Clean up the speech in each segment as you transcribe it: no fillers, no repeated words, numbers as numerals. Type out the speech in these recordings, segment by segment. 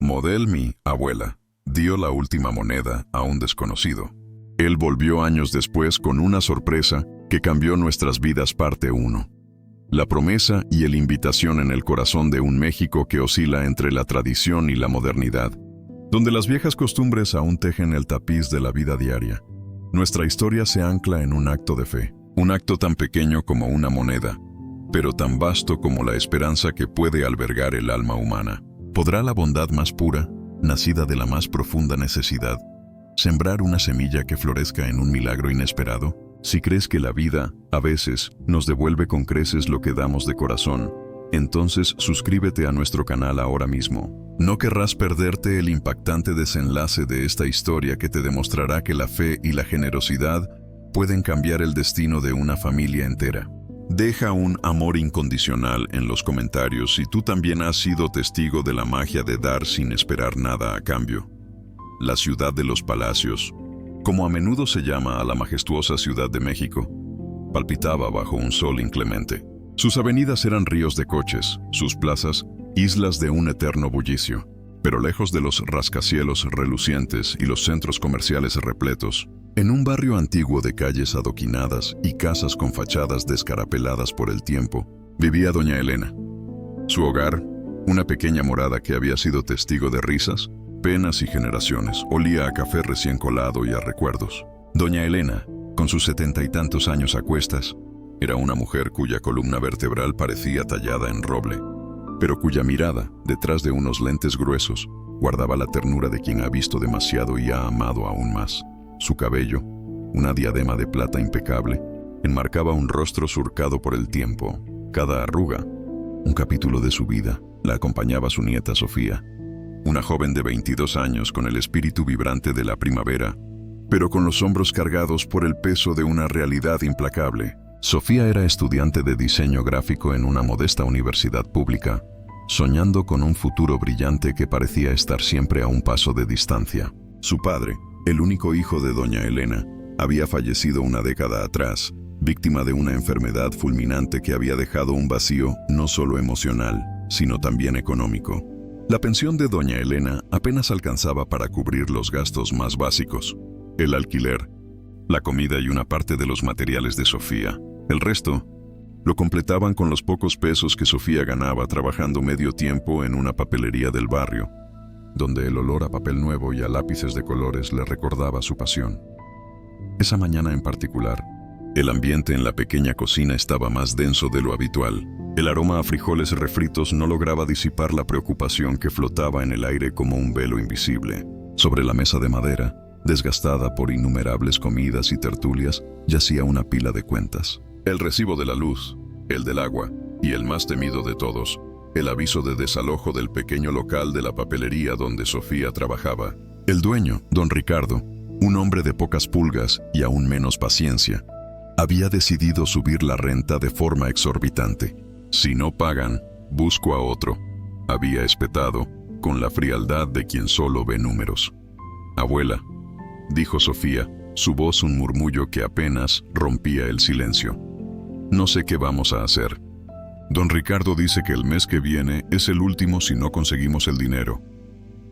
Model mi abuela dio la última moneda a un desconocido. Él volvió años después con una sorpresa que cambió nuestras vidas parte 1. La promesa y la invitación en el corazón de un México que oscila entre la tradición y la modernidad, donde las viejas costumbres aún tejen el tapiz de la vida diaria. Nuestra historia se ancla en un acto de fe, un acto tan pequeño como una moneda, pero tan vasto como la esperanza que puede albergar el alma humana. ¿Podrá la bondad más pura, nacida de la más profunda necesidad, sembrar una semilla que florezca en un milagro inesperado? Si crees que la vida, a veces, nos devuelve con creces lo que damos de corazón, entonces suscríbete a nuestro canal ahora mismo. No querrás perderte el impactante desenlace de esta historia que te demostrará que la fe y la generosidad pueden cambiar el destino de una familia entera. Deja un amor incondicional en los comentarios si tú también has sido testigo de la magia de dar sin esperar nada a cambio. La ciudad de los palacios, como a menudo se llama a la majestuosa Ciudad de México, palpitaba bajo un sol inclemente. Sus avenidas eran ríos de coches, sus plazas, islas de un eterno bullicio. Pero lejos de los rascacielos relucientes y los centros comerciales repletos, en un barrio antiguo de calles adoquinadas y casas con fachadas descarapeladas por el tiempo, vivía doña Elena. Su hogar, una pequeña morada que había sido testigo de risas, penas y generaciones, olía a café recién colado y a recuerdos. Doña Elena, con sus 70 y tantos años a cuestas, era una mujer cuya columna vertebral parecía tallada en roble, pero cuya mirada, detrás de unos lentes gruesos, guardaba la ternura de quien ha visto demasiado y ha amado aún más. Su cabello, una diadema de plata impecable, enmarcaba un rostro surcado por el tiempo. Cada arruga, un capítulo de su vida, la acompañaba su nieta Sofía, una joven de 22 años con el espíritu vibrante de la primavera, pero con los hombros cargados por el peso de una realidad implacable. Sofía era estudiante de diseño gráfico en una modesta universidad pública, soñando con un futuro brillante que parecía estar siempre a un paso de distancia. Su padre, el único hijo de doña Elena, había fallecido una década atrás, víctima de una enfermedad fulminante que había dejado un vacío no solo emocional, sino también económico. La pensión de doña Elena apenas alcanzaba para cubrir los gastos más básicos: el alquiler, la comida y una parte de los materiales de Sofía. El resto lo completaban con los pocos pesos que Sofía ganaba trabajando medio tiempo en una papelería del barrio, donde el olor a papel nuevo y a lápices de colores le recordaba su pasión. Esa mañana en particular, el ambiente en la pequeña cocina estaba más denso de lo habitual. El aroma a frijoles refritos no lograba disipar la preocupación que flotaba en el aire como un velo invisible. Sobre la mesa de madera, desgastada por innumerables comidas y tertulias, yacía una pila de cuentas. El recibo de la luz, el del agua y el más temido de todos, el aviso de desalojo del pequeño local de la papelería donde Sofía trabajaba. El dueño, don Ricardo, un hombre de pocas pulgas y aún menos paciencia, había decidido subir la renta de forma exorbitante. Si no pagan, busco a otro, había espetado, con la frialdad de quien solo ve números. Abuela, dijo Sofía, su voz un murmullo que apenas rompía el silencio. No sé qué vamos a hacer. Don Ricardo dice que el mes que viene es el último si no conseguimos el dinero.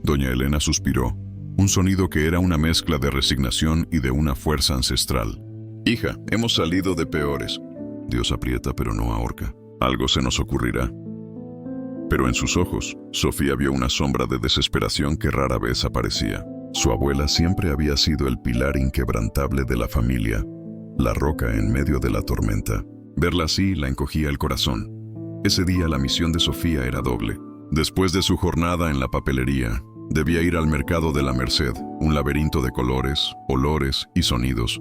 Doña Elena suspiró, un sonido que era una mezcla de resignación y de una fuerza ancestral. Hija, hemos salido de peores. Dios aprieta pero no ahorca. Algo se nos ocurrirá. Pero en sus ojos, Sofía vio una sombra de desesperación que rara vez aparecía. Su abuela siempre había sido el pilar inquebrantable de la familia, la roca en medio de la tormenta. Verla así la encogía el corazón. Ese día la misión de Sofía era doble. Después de su jornada en la papelería, debía ir al mercado de la Merced, un laberinto de colores, olores y sonidos,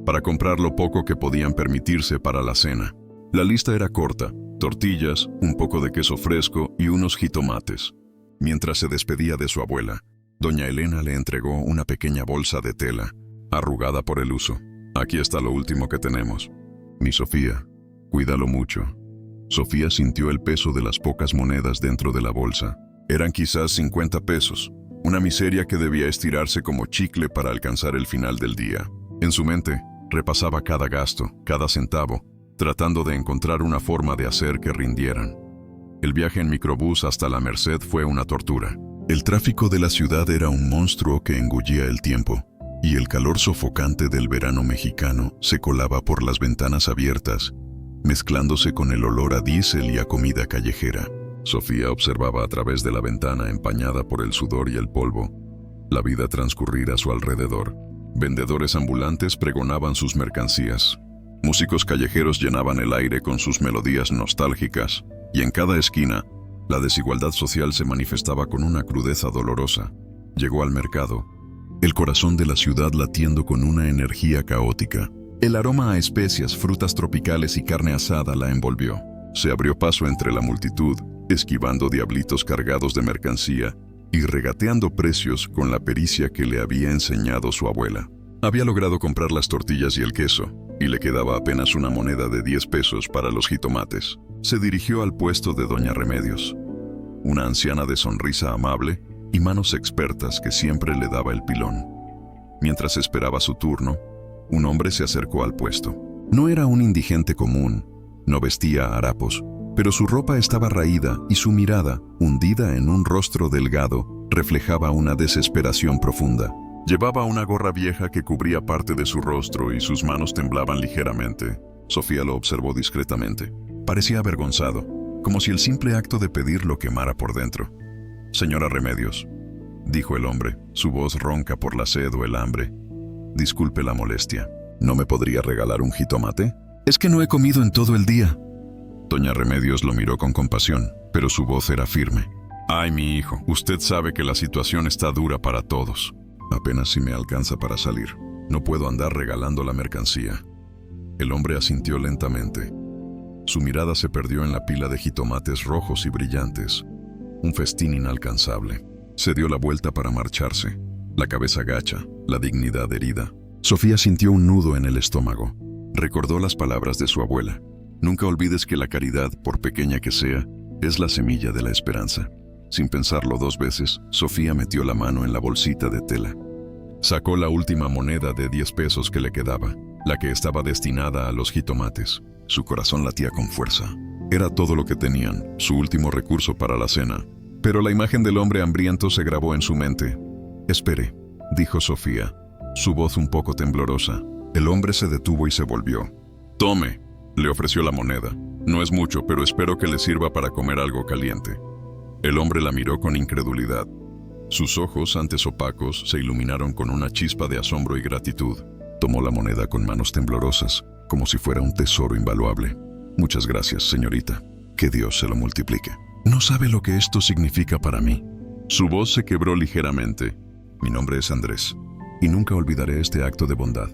para comprar lo poco que podían permitirse para la cena. La lista era corta: tortillas, un poco de queso fresco y unos jitomates. Mientras se despedía de su abuela, doña Elena le entregó una pequeña bolsa de tela, arrugada por el uso. Aquí está lo último que tenemos. Mi Sofía, cuídalo mucho. Sofía sintió el peso de las pocas monedas dentro de la bolsa. Eran quizás 50 pesos, una miseria que debía estirarse como chicle para alcanzar el final del día. En su mente, repasaba cada gasto, cada centavo, tratando de encontrar una forma de hacer que rindieran. El viaje en microbús hasta la Merced fue una tortura. El tráfico de la ciudad era un monstruo que engullía el tiempo, y el calor sofocante del verano mexicano se colaba por las ventanas abiertas, mezclándose con el olor a diésel y a comida callejera. Sofía observaba a través de la ventana empañada por el sudor y el polvo, la vida transcurrir a su alrededor. Vendedores ambulantes pregonaban sus mercancías. Músicos callejeros llenaban el aire con sus melodías nostálgicas, y en cada esquina, la desigualdad social se manifestaba con una crudeza dolorosa. Llegó al mercado, el corazón de la ciudad latiendo con una energía caótica. El aroma a especias, frutas tropicales y carne asada la envolvió. Se abrió paso entre la multitud, esquivando diablitos cargados de mercancía y regateando precios con la pericia que le había enseñado su abuela. Había logrado comprar las tortillas y el queso, y le quedaba apenas una moneda de 10 pesos para los jitomates. Se dirigió al puesto de Doña Remedios, una anciana de sonrisa amable y manos expertas que siempre le daba el pilón. Mientras esperaba su turno, un hombre se acercó al puesto. No era un indigente común, no vestía harapos, pero su ropa estaba raída y su mirada, hundida en un rostro delgado, reflejaba una desesperación profunda. Llevaba una gorra vieja que cubría parte de su rostro y sus manos temblaban ligeramente. Sofía lo observó discretamente. Parecía avergonzado, como si el simple acto de pedir lo quemara por dentro. «Señora Remedios», dijo el hombre, su voz ronca por la sed o el hambre. «Disculpe la molestia. ¿No me podría regalar un jitomate? Es que no he comido en todo el día». Doña Remedios lo miró con compasión, pero su voz era firme. «Ay, mi hijo, usted sabe que la situación está dura para todos. Apenas si me alcanza para salir. No puedo andar regalando la mercancía». El hombre asintió lentamente. Su mirada se perdió en la pila de jitomates rojos y brillantes, un festín inalcanzable. Se dio la vuelta para marcharse, la cabeza gacha, la dignidad herida. Sofía sintió un nudo en el estómago. Recordó las palabras de su abuela. Nunca olvides que la caridad, por pequeña que sea, es la semilla de la esperanza. Sin pensarlo 2 veces, Sofía metió la mano en la bolsita de tela. Sacó la última moneda de 10 pesos que le quedaba, la que estaba destinada a los jitomates. Su corazón latía con fuerza. Era todo lo que tenían, su último recurso para la cena. Pero la imagen del hombre hambriento se grabó en su mente. «Espere», dijo Sofía, su voz un poco temblorosa. El hombre se detuvo y se volvió. «Tome», le ofreció la moneda. «No es mucho, pero espero que le sirva para comer algo caliente». El hombre la miró con incredulidad. Sus ojos, antes opacos, se iluminaron con una chispa de asombro y gratitud. Tomó la moneda con manos temblorosas, como si fuera un tesoro invaluable. «Muchas gracias, señorita. Que Dios se lo multiplique. No sabe lo que esto significa para mí». Su voz se quebró ligeramente. «Mi nombre es Andrés, y nunca olvidaré este acto de bondad».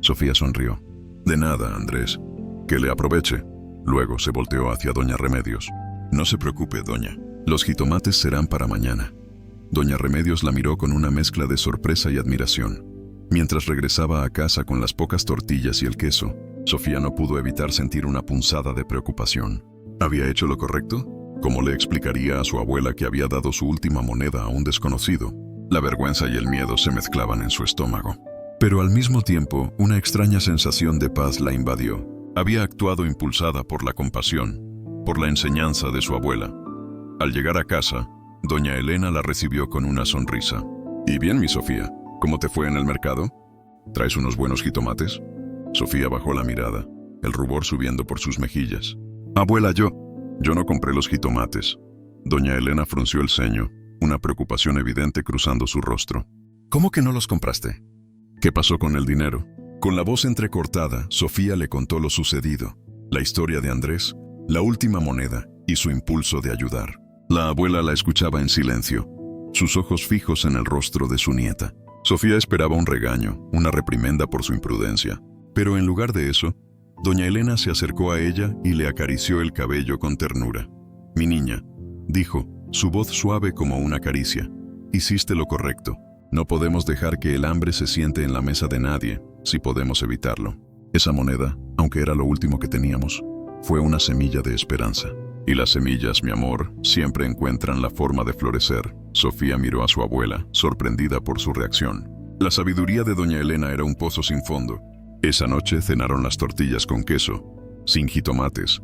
Sofía sonrió. «De nada, Andrés. Que le aproveche». Luego se volteó hacia Doña Remedios. «No se preocupe, doña. Los jitomates serán para mañana». Doña Remedios la miró con una mezcla de sorpresa y admiración. Mientras regresaba a casa con las pocas tortillas y el queso, Sofía no pudo evitar sentir una punzada de preocupación. ¿Había hecho lo correcto? ¿Cómo le explicaría a su abuela que había dado su última moneda a un desconocido? La vergüenza y el miedo se mezclaban en su estómago. Pero al mismo tiempo, una extraña sensación de paz la invadió. Había actuado impulsada por la compasión, por la enseñanza de su abuela. Al llegar a casa, doña Elena la recibió con una sonrisa. «¿Y bien, mi Sofía? ¿Cómo te fue en el mercado? ¿Traes unos buenos jitomates?» Sofía bajó la mirada, el rubor subiendo por sus mejillas. «Abuela, yo no compré los jitomates». Doña Elena frunció el ceño, una preocupación evidente cruzando su rostro. «¿Cómo que no los compraste? ¿Qué pasó con el dinero?» Con la voz entrecortada, Sofía le contó lo sucedido, la historia de Andrés, la última moneda y su impulso de ayudar. La abuela la escuchaba en silencio, sus ojos fijos en el rostro de su nieta. Sofía esperaba un regaño, una reprimenda por su imprudencia. Pero en lugar de eso, doña Elena se acercó a ella y le acarició el cabello con ternura. «Mi niña», dijo, su voz suave como una caricia, «hiciste lo correcto. No podemos dejar que el hambre se siente en la mesa de nadie, si podemos evitarlo». Esa moneda, aunque era lo último que teníamos, fue una semilla de esperanza. Y las semillas, mi amor, siempre encuentran la forma de florecer. Sofía miró a su abuela, sorprendida por su reacción. La sabiduría de doña Elena era un pozo sin fondo. Esa noche cenaron las tortillas con queso, sin jitomates,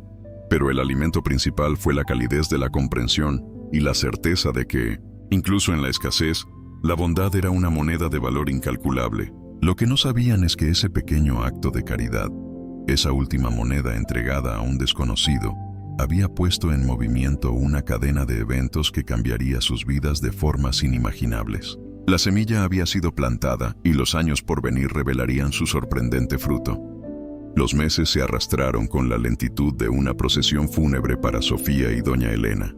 pero el alimento principal fue la calidez de la comprensión y la certeza de que, Incluso en la escasez, la bondad era una moneda de valor incalculable. Lo que no sabían es que ese pequeño acto de caridad, esa última moneda entregada a un desconocido, había puesto en movimiento una cadena de eventos que cambiaría sus vidas de formas inimaginables. La semilla había sido plantada y los años por venir revelarían su sorprendente fruto. Los meses se arrastraron con la lentitud de una procesión fúnebre para Sofía y doña Elena.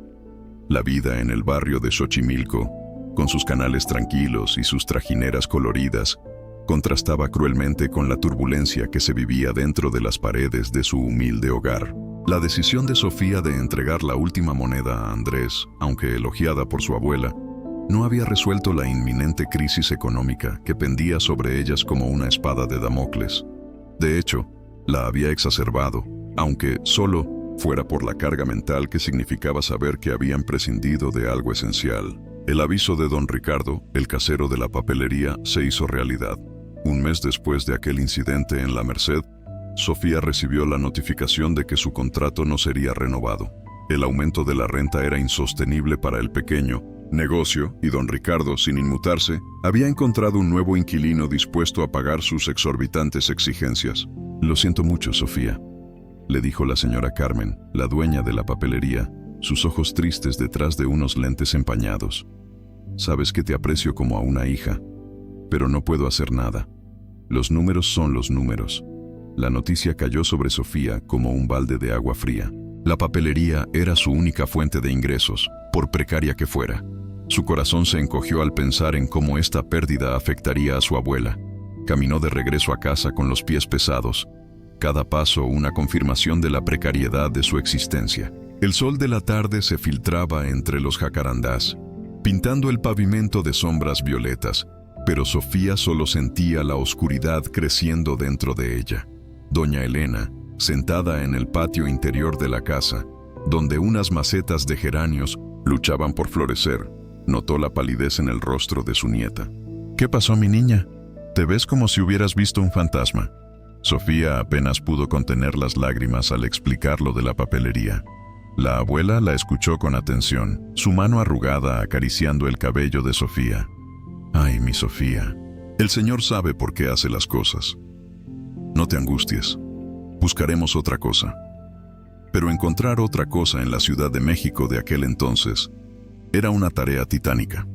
La vida en el barrio de Xochimilco, con sus canales tranquilos y sus trajineras coloridas, contrastaba cruelmente con la turbulencia que se vivía dentro de las paredes de su humilde hogar. La decisión de Sofía de entregar la última moneda a Andrés, aunque elogiada por su abuela, no había resuelto la inminente crisis económica que pendía sobre ellas como una espada de Damocles. De hecho, la había exacerbado, aunque solo fuera por la carga mental que significaba saber que habían prescindido de algo esencial. El aviso de don Ricardo, el casero de la papelería, se hizo realidad. Un mes después de aquel incidente en La Merced, Sofía recibió la notificación de que su contrato no sería renovado. El aumento de la renta era insostenible para el pequeño negocio y don Ricardo, sin inmutarse, había encontrado un nuevo inquilino dispuesto a pagar sus exorbitantes exigencias. «Lo siento mucho, Sofía», le dijo la señora Carmen, la dueña de la papelería, sus ojos tristes detrás de unos lentes empañados. «Sabes que te aprecio como a una hija, pero no puedo hacer nada. Los números son los números». La noticia cayó sobre Sofía como un balde de agua fría. La papelería era su única fuente de ingresos, por precaria que fuera. Su corazón se encogió al pensar en cómo esta pérdida afectaría a su abuela. Caminó de regreso a casa con los pies pesados, cada paso una confirmación de la precariedad de su existencia. El sol de la tarde se filtraba entre los jacarandás, pintando el pavimento de sombras violetas, pero Sofía solo sentía la oscuridad creciendo dentro de ella. Doña Elena, sentada en el patio interior de la casa, donde unas macetas de geranios luchaban por florecer, notó la palidez en el rostro de su nieta. «¿Qué pasó, mi niña? Te ves como si hubieras visto un fantasma». Sofía apenas pudo contener las lágrimas al explicar lo de la papelería. La abuela la escuchó con atención, su mano arrugada acariciando el cabello de Sofía. «Ay, mi Sofía, el Señor sabe por qué hace las cosas. No te angusties, buscaremos otra cosa». Pero encontrar otra cosa en la Ciudad de México de aquel entonces era una tarea titánica.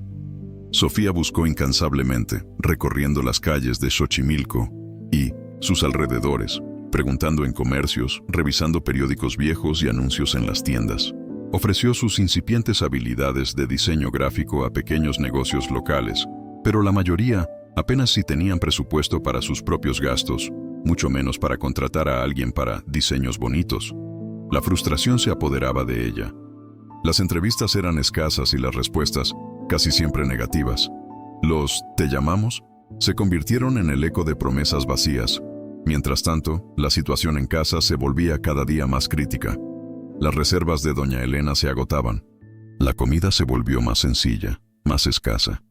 Sofía buscó incansablemente, recorriendo las calles de Xochimilco y sus alrededores, preguntando en comercios, revisando periódicos viejos y anuncios en las tiendas. Ofreció sus incipientes habilidades de diseño gráfico a pequeños negocios locales, pero la mayoría apenas si tenían presupuesto para sus propios gastos, mucho menos para contratar a alguien para diseños bonitos. La frustración se apoderaba de ella. Las entrevistas eran escasas y las respuestas casi siempre negativas. Los «te llamamos» se convirtieron en el eco de promesas vacías. Mientras tanto, la situación en casa se volvía cada día más crítica. Las reservas de doña Elena se agotaban. La comida se volvió más sencilla, más escasa.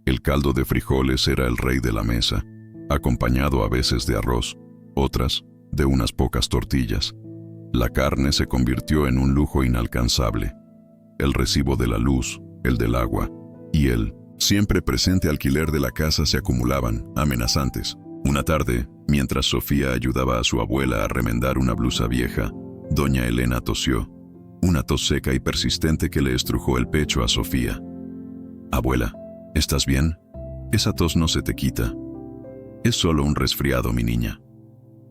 El caldo de frijoles era el rey de la mesa, acompañado a veces de arroz, otras de unas pocas tortillas. La carne se convirtió en un lujo inalcanzable. El recibo de la luz, el del agua y el siempre presente alquiler de la casa se acumulaban, amenazantes. Una tarde, mientras Sofía ayudaba a su abuela a remendar una blusa vieja, doña Elena tosió, una tos seca y persistente que le estrujó el pecho a Sofía. «Abuela, ¿estás bien? Esa tos no se te quita. Es solo un resfriado, mi niña».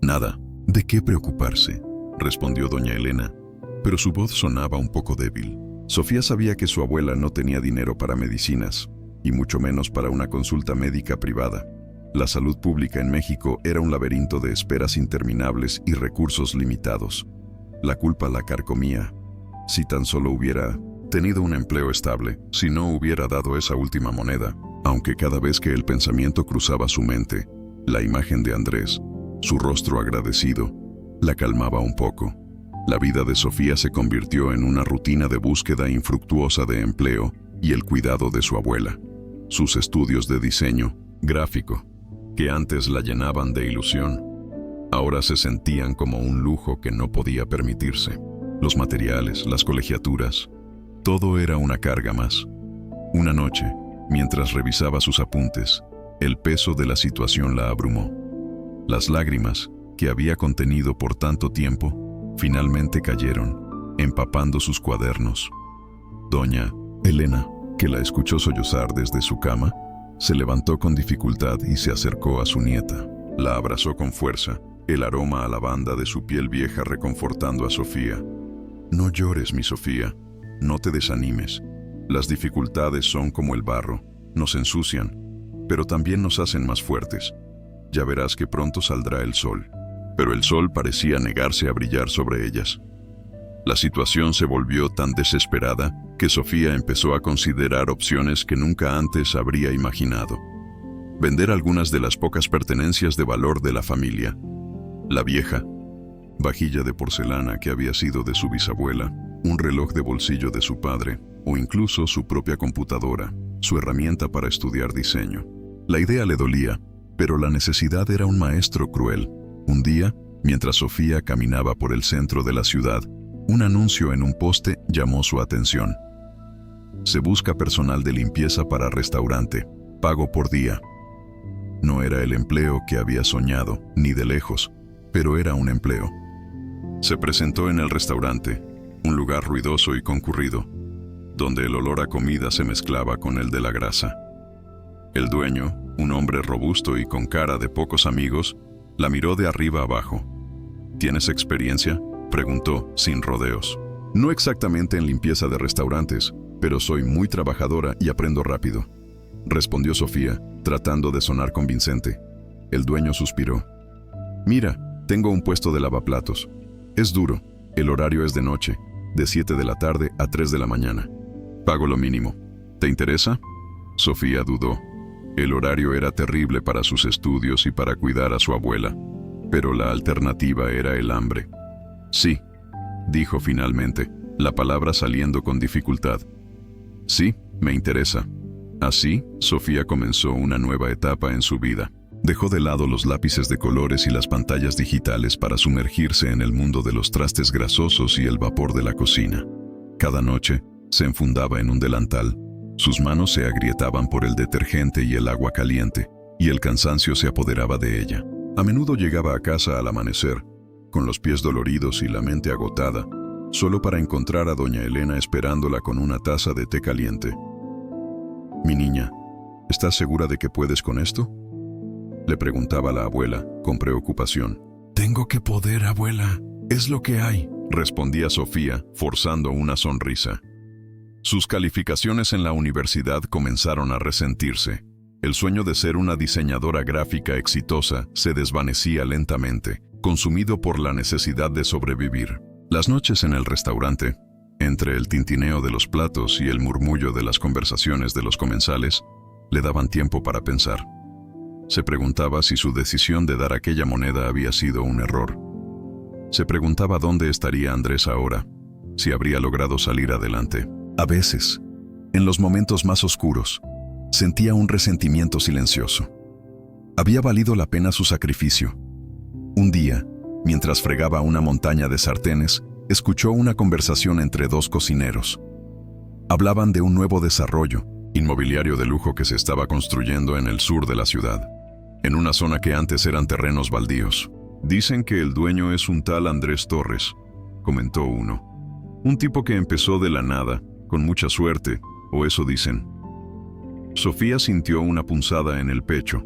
«Nada, ¿de qué preocuparse?», respondió doña Elena, pero su voz sonaba un poco débil. Sofía sabía que su abuela no tenía dinero para medicinas, y mucho menos para una consulta médica privada. La salud pública en México era un laberinto de esperas interminables y recursos limitados. La culpa la carcomía. Si tan solo hubiera tenido un empleo estable, si no hubiera dado esa última moneda, aunque cada vez que el pensamiento cruzaba su mente, la imagen de Andrés, su rostro agradecido, la calmaba un poco. La vida de Sofía se convirtió en una rutina de búsqueda infructuosa de empleo y el cuidado de su abuela. Sus estudios de diseño gráfico, que antes la llenaban de ilusión, ahora se sentían como un lujo que no podía permitirse. Los materiales, las colegiaturas, todo era una carga más. Una noche, mientras revisaba sus apuntes, el peso de la situación la abrumó. Las lágrimas, que había contenido por tanto tiempo, finalmente cayeron, empapando sus cuadernos. Doña Elena, que la escuchó sollozar desde su cama, se levantó con dificultad y se acercó a su nieta. La abrazó con fuerza, el aroma a lavanda de su piel vieja reconfortando a Sofía. «No llores, mi Sofía, no te desanimes. Las dificultades son como el barro, nos ensucian, pero también nos hacen más fuertes. Ya verás que pronto saldrá el sol». Pero el sol parecía negarse a brillar sobre ellas. La situación se volvió tan desesperada que Sofía empezó a considerar opciones que nunca antes habría imaginado. Vender algunas de las pocas pertenencias de valor de la familia. La vieja vajilla de porcelana que había sido de su bisabuela, un reloj de bolsillo de su padre, o incluso su propia computadora, su herramienta para estudiar diseño. La idea le dolía, pero la necesidad era un maestro cruel. Un día, mientras Sofía caminaba por el centro de la ciudad, un anuncio en un poste llamó su atención. Se busca personal de limpieza para restaurante, pago por día. No era el empleo que había soñado, ni de lejos, pero era un empleo. Se presentó en el restaurante, un lugar ruidoso y concurrido, donde el olor a comida se mezclaba con el de la grasa. El dueño, un hombre robusto y con cara de pocos amigos, la miró de arriba abajo. ¿Tienes experiencia?, preguntó, sin rodeos. No exactamente en limpieza de restaurantes, pero soy muy trabajadora y aprendo rápido, respondió Sofía, tratando de sonar convincente. El dueño suspiró. Mira, tengo un puesto de lavaplatos. Es duro, el horario es de noche, de 7 de la tarde a 3 de la mañana. Pago lo mínimo. ¿Te interesa? Sofía dudó. El horario era terrible para sus estudios y para cuidar a su abuela, pero la alternativa era el hambre. Sí, dijo finalmente, la palabra saliendo con dificultad. Sí, me interesa. Así, Sofía comenzó una nueva etapa en su vida. Dejó de lado los lápices de colores y las pantallas digitales para sumergirse en el mundo de los trastes grasosos y el vapor de la cocina. Cada noche, se enfundaba en un delantal. Sus manos se agrietaban por el detergente y el agua caliente, y el cansancio se apoderaba de ella. A menudo llegaba a casa al amanecer, con los pies doloridos y la mente agotada, solo para encontrar a doña Elena esperándola con una taza de té caliente. «Mi niña, ¿estás segura de que puedes con esto?», le preguntaba la abuela, con preocupación. «Tengo que poder, abuela. Es lo que hay», respondía Sofía, forzando una sonrisa. Sus calificaciones en la universidad comenzaron a resentirse. El sueño de ser una diseñadora gráfica exitosa se desvanecía lentamente, consumido por la necesidad de sobrevivir. Las noches en el restaurante, entre el tintineo de los platos y el murmullo de las conversaciones de los comensales, le daban tiempo para pensar. Se preguntaba si su decisión de dar aquella moneda había sido un error. Se preguntaba dónde estaría Andrés ahora, si habría logrado salir adelante. A veces, en los momentos más oscuros, sentía un resentimiento silencioso. Había valido la pena su sacrificio. Un día, mientras fregaba una montaña de sartenes, escuchó una conversación entre dos cocineros. Hablaban de un nuevo desarrollo inmobiliario de lujo que se estaba construyendo en el sur de la ciudad, en una zona que antes eran terrenos baldíos. «Dicen que el dueño es un tal Andrés Torres», comentó uno. «Un tipo que empezó de la nada, con mucha suerte, o eso dicen». Sofía sintió una punzada en el pecho.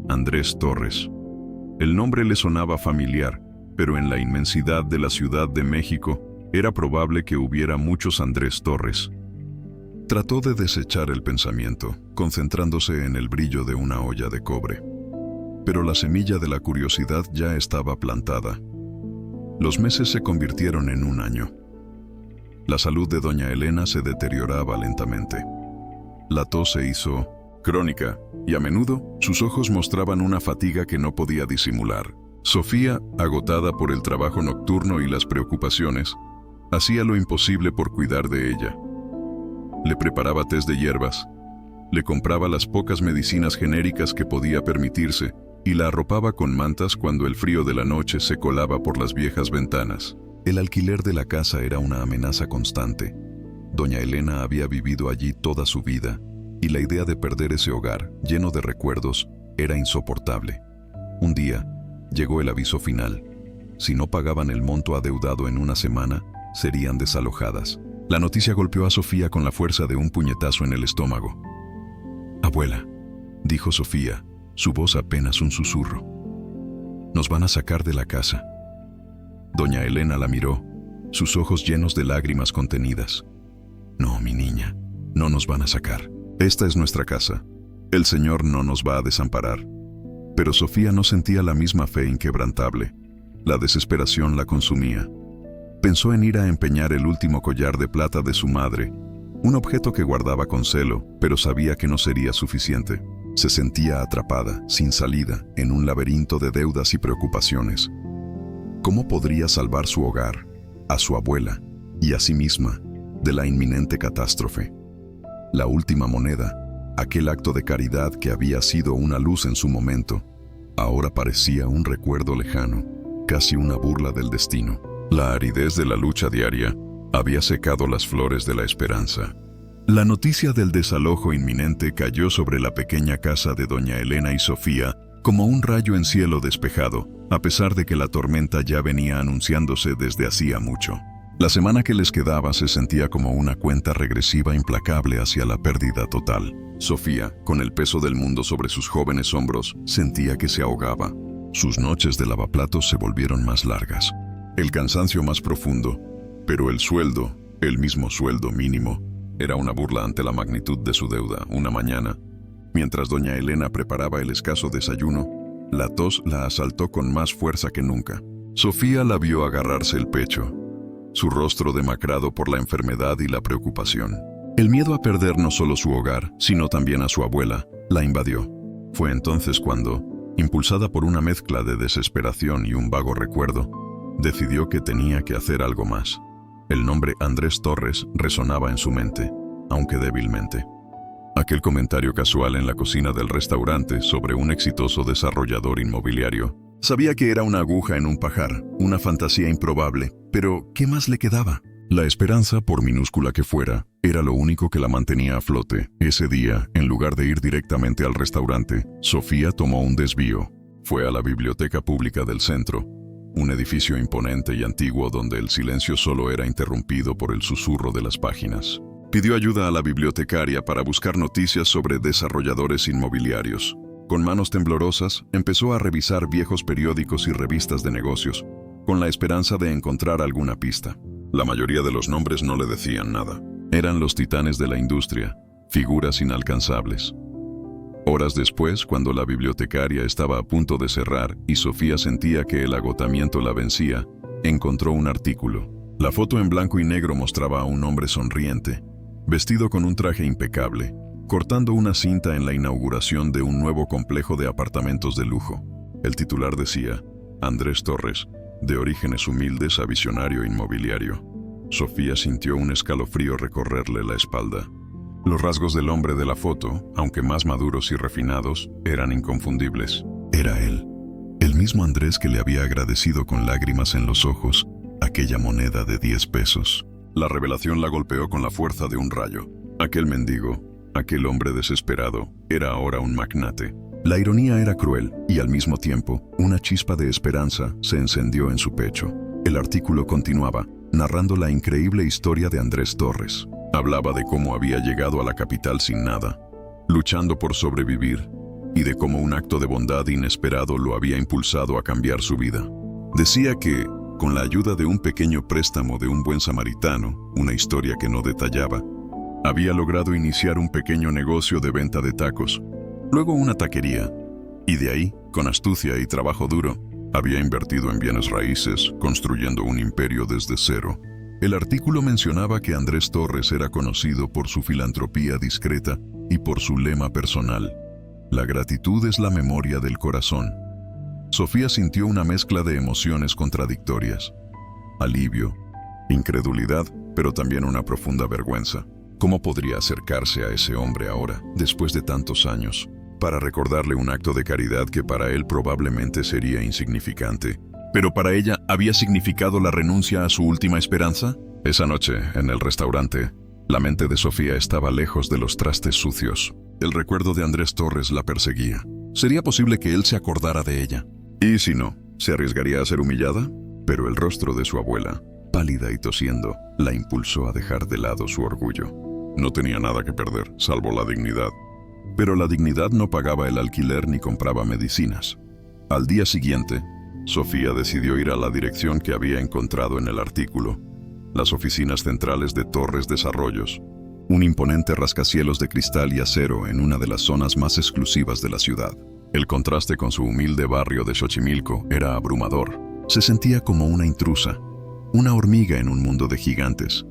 Andrés Torres. El nombre le sonaba familiar, pero en la inmensidad de la Ciudad de México era probable que hubiera muchos Andrés Torres. Trató de desechar el pensamiento, concentrándose en el brillo de una olla de cobre. Pero la semilla de la curiosidad ya estaba plantada. Los meses se convirtieron en un año. La salud de doña Elena se deterioraba lentamente. La tos se hizo crónica, y a menudo sus ojos mostraban una fatiga que no podía disimular. Sofía, agotada por el trabajo nocturno y las preocupaciones, hacía lo imposible por cuidar de ella. Le preparaba tés de hierbas, le compraba las pocas medicinas genéricas que podía permitirse y la arropaba con mantas cuando el frío de la noche se colaba por las viejas ventanas. El alquiler de la casa era una amenaza constante. Doña Elena había vivido allí toda su vida, y la idea de perder ese hogar, lleno de recuerdos, era insoportable. Un día, llegó el aviso final. Si no pagaban el monto adeudado en una semana, serían desalojadas. La noticia golpeó a Sofía con la fuerza de un puñetazo en el estómago. «Abuela», dijo Sofía, su voz apenas un susurro. «Nos van a sacar de la casa». Doña Elena la miró, sus ojos llenos de lágrimas contenidas. «No, mi niña, no nos van a sacar. Esta es nuestra casa. El Señor no nos va a desamparar». Pero Sofía no sentía la misma fe inquebrantable. La desesperación la consumía. Pensó en ir a empeñar el último collar de plata de su madre, un objeto que guardaba con celo, pero sabía que no sería suficiente. Se sentía atrapada, sin salida, en un laberinto de deudas y preocupaciones. ¿Cómo podría salvar su hogar, a su abuela y a sí misma de la inminente catástrofe? La última moneda, aquel acto de caridad que había sido una luz en su momento, ahora parecía un recuerdo lejano, casi una burla del destino. La aridez de la lucha diaria había secado las flores de la esperanza. La noticia del desalojo inminente cayó sobre la pequeña casa de doña Elena y Sofía como un rayo en cielo despejado, a pesar de que la tormenta ya venía anunciándose desde hacía mucho. La semana que les quedaba se sentía como una cuenta regresiva implacable hacia la pérdida total. Sofía, con el peso del mundo sobre sus jóvenes hombros, sentía que se ahogaba. Sus noches de lavaplatos se volvieron más largas. El cansancio más profundo, pero el sueldo, el mismo sueldo mínimo, era una burla ante la magnitud de su deuda. Una mañana, mientras doña Elena preparaba el escaso desayuno, la tos la asaltó con más fuerza que nunca. Sofía la vio agarrarse el pecho, su rostro demacrado por la enfermedad y la preocupación. El miedo a perder no solo su hogar, sino también a su abuela, la invadió. Fue entonces cuando, impulsada por una mezcla de desesperación y un vago recuerdo, decidió que tenía que hacer algo más. El nombre Andrés Torres resonaba en su mente, aunque débilmente. Aquel comentario casual en la cocina del restaurante sobre un exitoso desarrollador inmobiliario. Sabía que era una aguja en un pajar, una fantasía improbable, pero ¿qué más le quedaba? La esperanza, por minúscula que fuera, era lo único que la mantenía a flote. Ese día, en lugar de ir directamente al restaurante, Sofía tomó un desvío. Fue a la biblioteca pública del centro, un edificio imponente y antiguo donde el silencio solo era interrumpido por el susurro de las páginas. Pidió ayuda a la bibliotecaria para buscar noticias sobre desarrolladores inmobiliarios. Con manos temblorosas, empezó a revisar viejos periódicos y revistas de negocios, con la esperanza de encontrar alguna pista. La mayoría de los nombres no le decían nada. Eran los titanes de la industria, figuras inalcanzables. Horas después, cuando la bibliotecaria estaba a punto de cerrar y Sofía sentía que el agotamiento la vencía, encontró un artículo. La foto en blanco y negro mostraba a un hombre sonriente, vestido con un traje impecable, cortando una cinta en la inauguración de un nuevo complejo de apartamentos de lujo. El titular decía, Andrés Torres, de orígenes humildes a visionario inmobiliario. Sofía sintió un escalofrío recorrerle la espalda. Los rasgos del hombre de la foto, aunque más maduros y refinados, eran inconfundibles. Era él, el mismo Andrés que le había agradecido con lágrimas en los ojos aquella moneda de 10 pesos. La revelación la golpeó con la fuerza de un rayo. Aquel mendigo, aquel hombre desesperado, era ahora un magnate. La ironía era cruel y al mismo tiempo, una chispa de esperanza se encendió en su pecho. El artículo continuaba, narrando la increíble historia de Andrés Torres. Hablaba de cómo había llegado a la capital sin nada, luchando por sobrevivir, y de cómo un acto de bondad inesperado lo había impulsado a cambiar su vida. Decía que, con la ayuda de un pequeño préstamo de un buen samaritano, una historia que no detallaba, había logrado iniciar un pequeño negocio de venta de tacos, luego una taquería, y de ahí, con astucia y trabajo duro, había invertido en bienes raíces, construyendo un imperio desde cero. El artículo mencionaba que Andrés Torres era conocido por su filantropía discreta y por su lema personal: la gratitud es la memoria del corazón. Sofía sintió una mezcla de emociones contradictorias: alivio, incredulidad, pero también una profunda vergüenza. ¿Cómo podría acercarse a ese hombre ahora, después de tantos años, para recordarle un acto de caridad que para él probablemente sería insignificante, pero para ella había significado la renuncia a su última esperanza? Esa noche, en el restaurante, La mente de Sofía estaba lejos de los trastes sucios. El recuerdo de Andrés Torres la perseguía. ¿Sería posible que él se acordara de ella? ¿Y si no? ¿Se arriesgaría a ser humillada? Pero el rostro de su abuela, pálida y tosiendo, la impulsó a dejar de lado su orgullo. No tenía nada que perder, salvo la dignidad. Pero la dignidad no pagaba el alquiler ni compraba medicinas. Al día siguiente, Sofía decidió ir a la dirección que había encontrado en el artículo, las oficinas centrales de Torres Desarrollos, un imponente rascacielos de cristal y acero en una de las zonas más exclusivas de la ciudad. El contraste con su humilde barrio de Xochimilco era abrumador. Se sentía como una intrusa, una hormiga en un mundo de gigantes.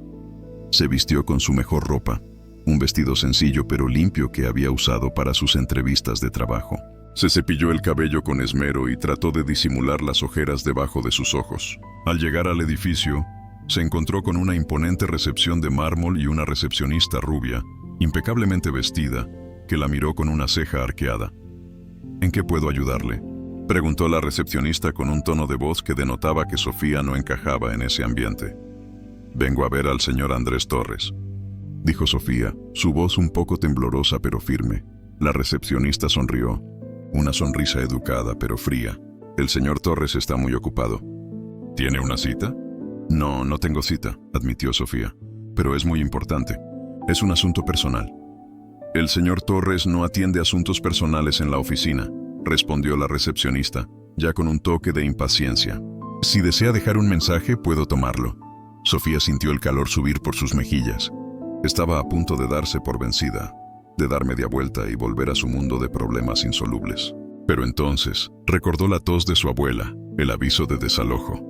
Se vistió con su mejor ropa, un vestido sencillo pero limpio que había usado para sus entrevistas de trabajo. Se cepilló el cabello con esmero y trató de disimular las ojeras debajo de sus ojos. Al llegar al edificio, se encontró con una imponente recepción de mármol y una recepcionista rubia, impecablemente vestida, que la miró con una ceja arqueada. ¿En qué puedo ayudarle?, preguntó la recepcionista con un tono de voz que denotaba que Sofía no encajaba en ese ambiente. «Vengo a ver al señor Andrés Torres», dijo Sofía, su voz un poco temblorosa pero firme. La recepcionista sonrió, una sonrisa educada pero fría. «El señor Torres está muy ocupado». «¿Tiene una cita?» «No, no tengo cita», admitió Sofía, «pero es muy importante. Es un asunto personal». «El señor Torres no atiende asuntos personales en la oficina», respondió la recepcionista, ya con un toque de impaciencia. «Si desea dejar un mensaje, puedo tomarlo». Sofía sintió el calor subir por sus mejillas. Estaba a punto de darse por vencida, de dar media vuelta y volver a su mundo de problemas insolubles. Pero entonces recordó la tos de su abuela, el aviso de desalojo.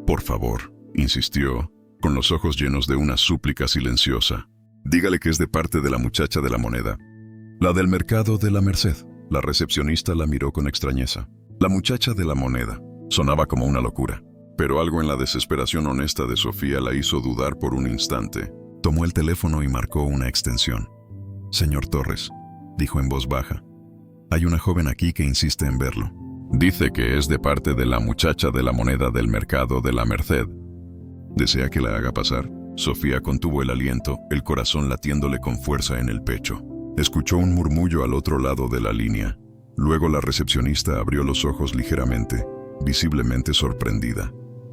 «Por favor», insistió, con los ojos llenos de una súplica silenciosa. «Dígale que es de parte de la muchacha de la moneda». «La del mercado de la Merced». La recepcionista la miró con extrañeza. La muchacha de la moneda. Sonaba como una locura. Pero algo en la desesperación honesta de Sofía la hizo dudar por un instante. Tomó el teléfono y marcó una extensión. «Señor Torres», dijo en voz baja, «hay una joven aquí que insiste en verlo. Dice que es de parte de la muchacha de la moneda del mercado de la Merced. ¿Desea que la haga pasar?» Sofía contuvo el aliento, el corazón latiéndole con fuerza en el pecho. Escuchó un murmullo al otro lado de la línea. Luego la recepcionista abrió los ojos ligeramente, visiblemente sorprendida.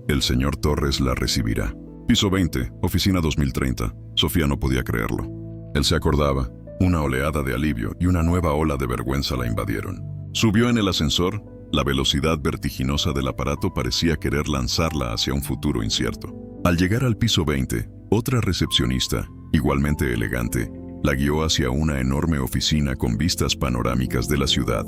«El señor Torres la recibirá». Piso 20, oficina 2030. Sofía no podía creerlo. Él se acordaba. Una oleada de alivio y una nueva ola de vergüenza la invadieron. Subió en el ascensor. La velocidad vertiginosa del aparato parecía querer lanzarla hacia un futuro incierto. Al llegar al piso 20, otra recepcionista, igualmente elegante, la guió hacia una enorme oficina con vistas panorámicas de la ciudad.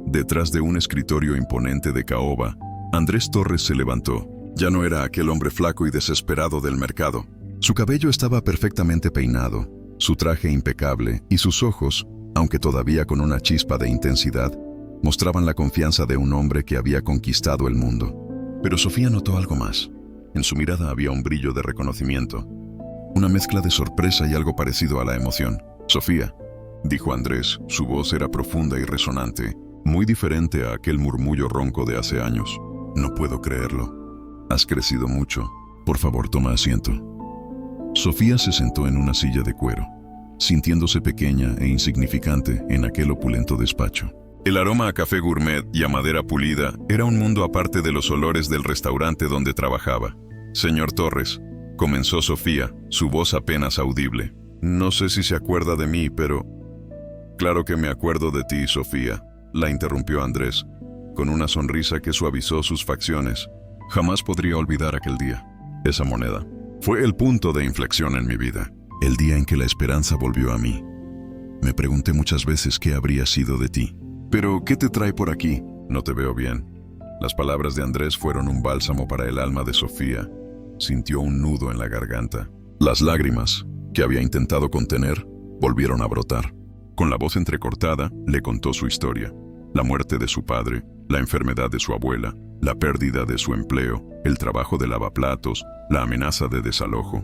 Detrás de un escritorio imponente de caoba, Andrés Torres se levantó. Ya no era aquel hombre flaco y desesperado del mercado. Su cabello estaba perfectamente peinado, su traje impecable y sus ojos, aunque todavía con una chispa de intensidad, mostraban la confianza de un hombre que había conquistado el mundo. Pero Sofía notó algo más. En su mirada había un brillo de reconocimiento, una mezcla de sorpresa y algo parecido a la emoción. «Sofía», dijo Andrés, su voz era profunda y resonante, muy diferente a aquel murmullo ronco de hace años. «No puedo creerlo. Has crecido mucho. Por favor, toma asiento». Sofía se sentó en una silla de cuero, sintiéndose pequeña e insignificante en aquel opulento despacho. El aroma a café gourmet y a madera pulida era un mundo aparte de los olores del restaurante donde trabajaba. «Señor Torres», comenzó Sofía, su voz apenas audible. «No sé si se acuerda de mí, pero...» «Claro que me acuerdo de ti, Sofía», la interrumpió Andrés, con una sonrisa que suavizó sus facciones. «Jamás podría olvidar aquel día. Esa moneda. Fue el punto de inflexión en mi vida. El día en que la esperanza volvió a mí. Me pregunté muchas veces qué habría sido de ti. Pero, ¿qué te trae por aquí? No te veo bien». Las palabras de Andrés fueron un bálsamo para el alma de Sofía. Sintió un nudo en la garganta. Las lágrimas, que había intentado contener, volvieron a brotar. Con la voz entrecortada, le contó su historia. La muerte de su padre, la enfermedad de su abuela, la pérdida de su empleo, el trabajo de lavaplatos, la amenaza de desalojo.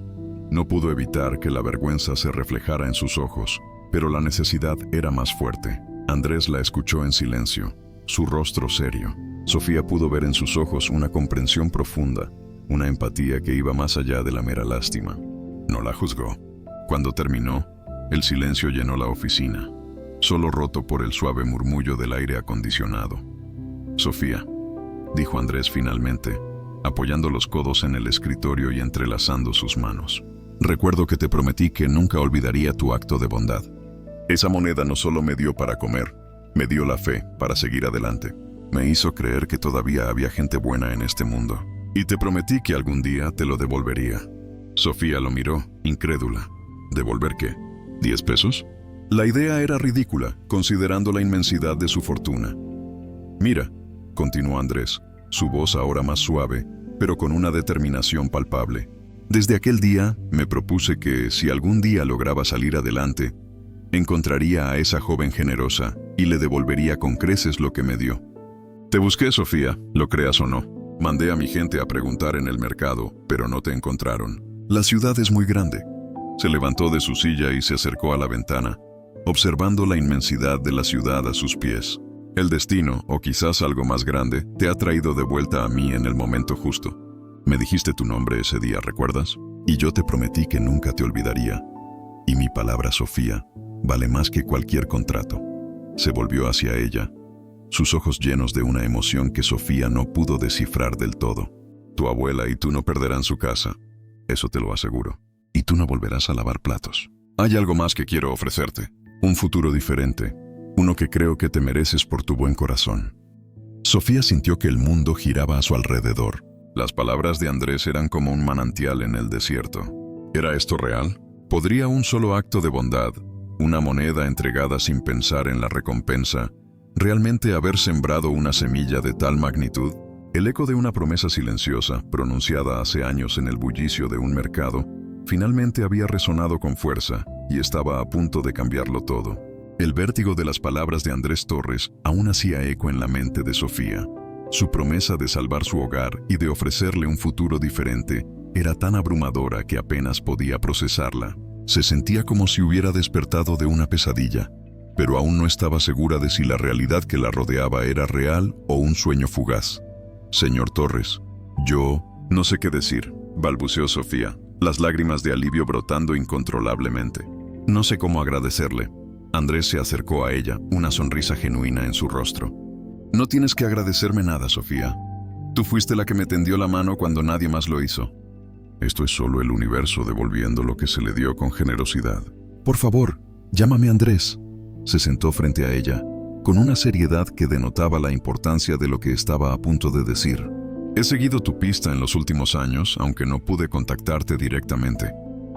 No pudo evitar que la vergüenza se reflejara en sus ojos, pero la necesidad era más fuerte. Andrés la escuchó en silencio, su rostro serio. Sofía pudo ver en sus ojos una comprensión profunda, una empatía que iba más allá de la mera lástima. No la juzgó. Cuando terminó, el silencio llenó la oficina, solo roto por el suave murmullo del aire acondicionado. «Sofía», dijo Andrés finalmente, apoyando los codos en el escritorio y entrelazando sus manos. «Recuerdo que te prometí que nunca olvidaría tu acto de bondad. Esa moneda no solo me dio para comer, me dio la fe para seguir adelante. Me hizo creer que todavía había gente buena en este mundo. Y te prometí que algún día te lo devolvería». Sofía lo miró, incrédula. ¿Devolver qué? ¿10 pesos? La idea era ridícula, considerando la inmensidad de su fortuna. «Mira», continuó Andrés, su voz ahora más suave, pero con una determinación palpable. «Desde aquel día me propuse que, si algún día lograba salir adelante, encontraría a esa joven generosa y le devolvería con creces lo que me dio. Te busqué, Sofía, lo creas o no. Mandé a mi gente a preguntar en el mercado, pero no te encontraron. La ciudad es muy grande». Se levantó de su silla y se acercó a la ventana, observando la inmensidad de la ciudad a sus pies. «El destino, o quizás algo más grande, te ha traído de vuelta a mí en el momento justo. Me dijiste tu nombre ese día, ¿recuerdas? Y yo te prometí que nunca te olvidaría. Y mi palabra, Sofía, vale más que cualquier contrato». Se volvió hacia ella, sus ojos llenos de una emoción que Sofía no pudo descifrar del todo. «Tu abuela y tú no perderán su casa, eso te lo aseguro. Y tú no volverás a lavar platos. Hay algo más que quiero ofrecerte, un futuro diferente, uno que creo que te mereces por tu buen corazón». Sofía sintió que el mundo giraba a su alrededor. Las palabras de Andrés eran como un manantial en el desierto. ¿Era esto real? ¿Podría un solo acto de bondad, una moneda entregada sin pensar en la recompensa, realmente haber sembrado una semilla de tal magnitud? El eco de una promesa silenciosa, pronunciada hace años en el bullicio de un mercado, finalmente había resonado con fuerza y estaba a punto de cambiarlo todo. El vértigo de las palabras de Andrés Torres aún hacía eco en la mente de Sofía. Su promesa de salvar su hogar y de ofrecerle un futuro diferente era tan abrumadora que apenas podía procesarla. Se sentía como si hubiera despertado de una pesadilla, pero aún no estaba segura de si la realidad que la rodeaba era real o un sueño fugaz. «Señor Torres, yo no sé qué decir», balbuceó Sofía, las lágrimas de alivio brotando incontrolablemente. «No sé cómo agradecerle». Andrés se acercó a ella, una sonrisa genuina en su rostro. «No tienes que agradecerme nada, Sofía. Tú fuiste la que me tendió la mano cuando nadie más lo hizo. Esto es solo el universo devolviendo lo que se le dio con generosidad. Por favor, llámame Andrés». Se sentó frente a ella, con una seriedad que denotaba la importancia de lo que estaba a punto de decir. «He seguido tu pista en los últimos años, aunque no pude contactarte directamente.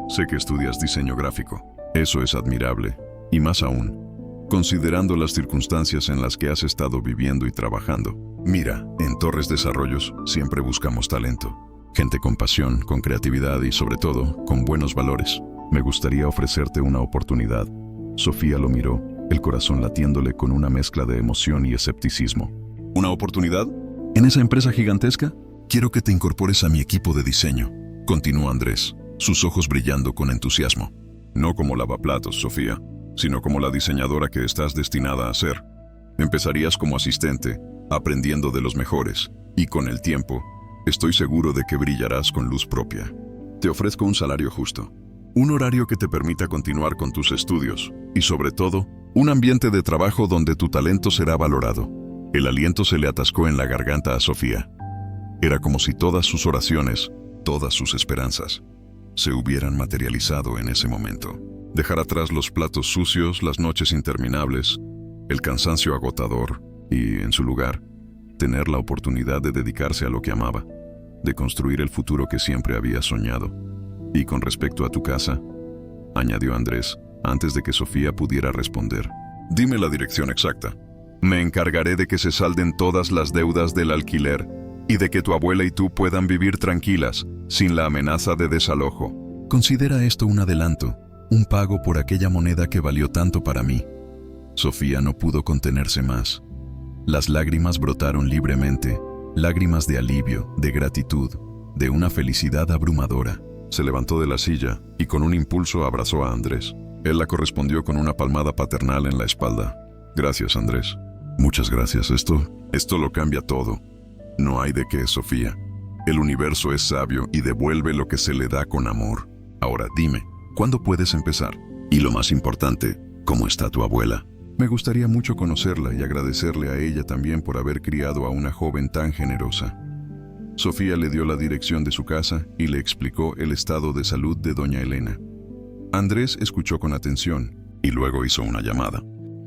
Sé que estudias diseño gráfico. Eso es admirable, y más aún, considerando las circunstancias en las que has estado viviendo y trabajando. Mira, en Torres Desarrollos siempre buscamos talento. Gente con pasión, con creatividad y, sobre todo, con buenos valores. Me gustaría ofrecerte una oportunidad». Sofía lo miró, el corazón latiéndole con una mezcla de emoción y escepticismo. «¿Una oportunidad? ¿En esa empresa gigantesca? Quiero que te incorpores a mi equipo de diseño», continuó Andrés, sus ojos brillando con entusiasmo. «No como lavaplatos, Sofía, sino como la diseñadora que estás destinada a ser. Empezarías como asistente, aprendiendo de los mejores, y con el tiempo, estoy seguro de que brillarás con luz propia. Te ofrezco un salario justo, un horario que te permita continuar con tus estudios, y sobre todo, un ambiente de trabajo donde tu talento será valorado». El aliento se le atascó en la garganta a Sofía. Era como si todas sus oraciones, todas sus esperanzas, se hubieran materializado en ese momento. Dejar atrás los platos sucios, las noches interminables, el cansancio agotador y, en su lugar, tener la oportunidad de dedicarse a lo que amaba, de construir el futuro que siempre había soñado. «Y con respecto a tu casa», añadió Andrés, antes de que Sofía pudiera responder, «dime la dirección exacta. Me encargaré de que se salden todas las deudas del alquiler y de que tu abuela y tú puedan vivir tranquilas, sin la amenaza de desalojo. Considera esto un adelanto, un pago por aquella moneda que valió tanto para mí». Sofía no pudo contenerse más. Las lágrimas brotaron libremente, lágrimas de alivio, de gratitud, de una felicidad abrumadora. Se levantó de la silla y con un impulso abrazó a Andrés. Él la correspondió con una palmada paternal en la espalda. «Gracias, Andrés. Muchas gracias. Esto lo cambia todo. No hay de qué, Sofía. El universo es sabio y devuelve lo que se le da con amor. Ahora dime, ¿Cuándo puedes empezar? Y lo más importante, ¿cómo está tu abuela? Me gustaría mucho conocerla y agradecerle a ella también por haber criado a una joven tan generosa. Sofía le dio la dirección de su casa y le explicó el estado de salud de doña Elena. Andrés escuchó con atención y luego hizo una llamada.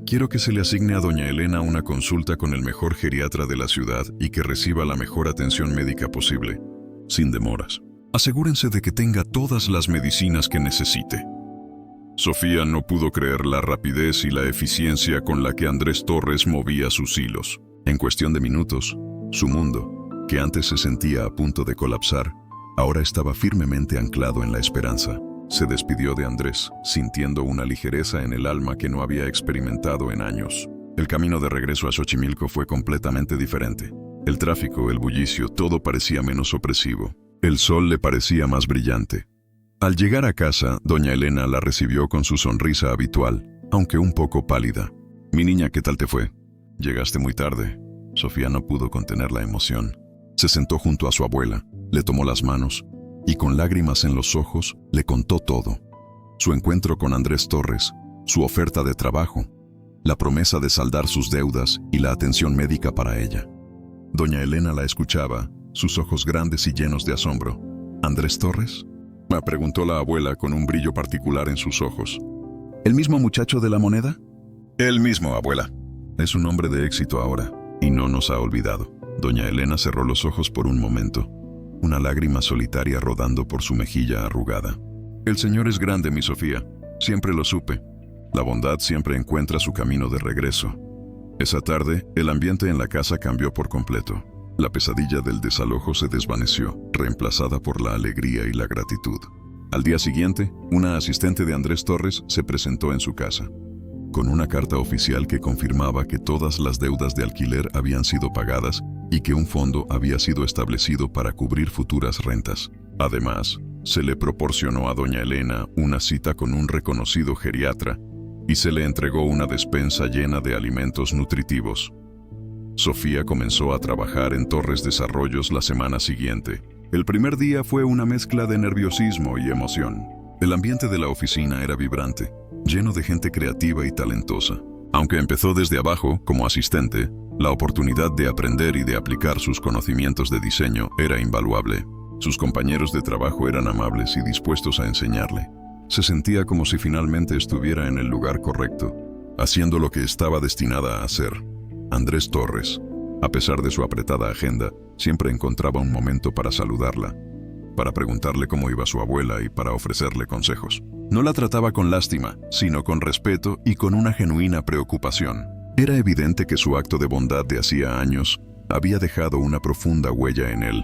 Quiero que se le asigne a doña Elena una consulta con el mejor geriatra de la ciudad y que reciba la mejor atención médica posible, sin demoras. Asegúrense de que tenga todas las medicinas que necesite. Sofía no pudo creer la rapidez y la eficiencia con la que Andrés Torres movía sus hilos. En cuestión de minutos, su mundo, que antes se sentía a punto de colapsar, ahora estaba firmemente anclado en la esperanza. Se despidió de Andrés, sintiendo una ligereza en el alma que no había experimentado en años. El camino de regreso a Xochimilco fue completamente diferente. El tráfico, el bullicio, todo parecía menos opresivo. El sol le parecía más brillante. Al llegar a casa, doña Elena la recibió con su sonrisa habitual, aunque un poco pálida. «Mi niña, ¿qué tal te fue? Llegaste muy tarde». Sofía no pudo contener la emoción. Se sentó junto a su abuela, le tomó las manos y con lágrimas en los ojos le contó todo. Su encuentro con Andrés Torres, su oferta de trabajo, la promesa de saldar sus deudas y la atención médica para ella. Doña Elena la escuchaba, sus ojos grandes y llenos de asombro. «¿Andrés Torres?», me preguntó la abuela con un brillo particular en sus ojos. «¿El mismo muchacho de la moneda?». «El mismo, abuela. Es un hombre de éxito ahora y no nos ha olvidado». Doña Elena cerró los ojos por un momento, una lágrima solitaria rodando por su mejilla arrugada. «El Señor es grande, mi Sofía. Siempre lo supe. La bondad siempre encuentra su camino de regreso». Esa tarde, el ambiente en la casa cambió por completo. La pesadilla del desalojo se desvaneció, reemplazada por la alegría y la gratitud. Al día siguiente, una asistente de Andrés Torres se presentó en su casa, con una carta oficial que confirmaba que todas las deudas de alquiler habían sido pagadas y que un fondo había sido establecido para cubrir futuras rentas. Además, se le proporcionó a doña Elena una cita con un reconocido geriatra y se le entregó una despensa llena de alimentos nutritivos. Sofía comenzó a trabajar en Torres Desarrollos la semana siguiente. El primer día fue una mezcla de nerviosismo y emoción. El ambiente de la oficina era vibrante, lleno de gente creativa y talentosa. Aunque empezó desde abajo, como asistente, la oportunidad de aprender y de aplicar sus conocimientos de diseño era invaluable. Sus compañeros de trabajo eran amables y dispuestos a enseñarle. Se sentía como si finalmente estuviera en el lugar correcto, haciendo lo que estaba destinada a hacer. Andrés Torres, a pesar de su apretada agenda, siempre encontraba un momento para saludarla, para preguntarle cómo iba su abuela y para ofrecerle consejos. No la trataba con lástima, sino con respeto y con una genuina preocupación. Era evidente que su acto de bondad de hacía años había dejado una profunda huella en él.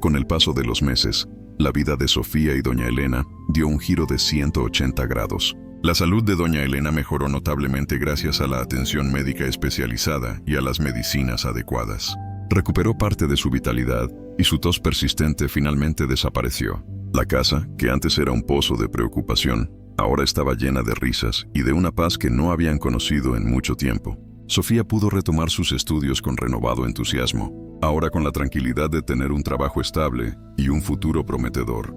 Con el paso de los meses, la vida de Sofía y doña Elena dio un giro de 180 grados. La salud de doña Elena mejoró notablemente gracias a la atención médica especializada y a las medicinas adecuadas. Recuperó parte de su vitalidad y su tos persistente finalmente desapareció. La casa, que antes era un pozo de preocupación, ahora estaba llena de risas y de una paz que no habían conocido en mucho tiempo. Sofía pudo retomar sus estudios con renovado entusiasmo, ahora con la tranquilidad de tener un trabajo estable y un futuro prometedor.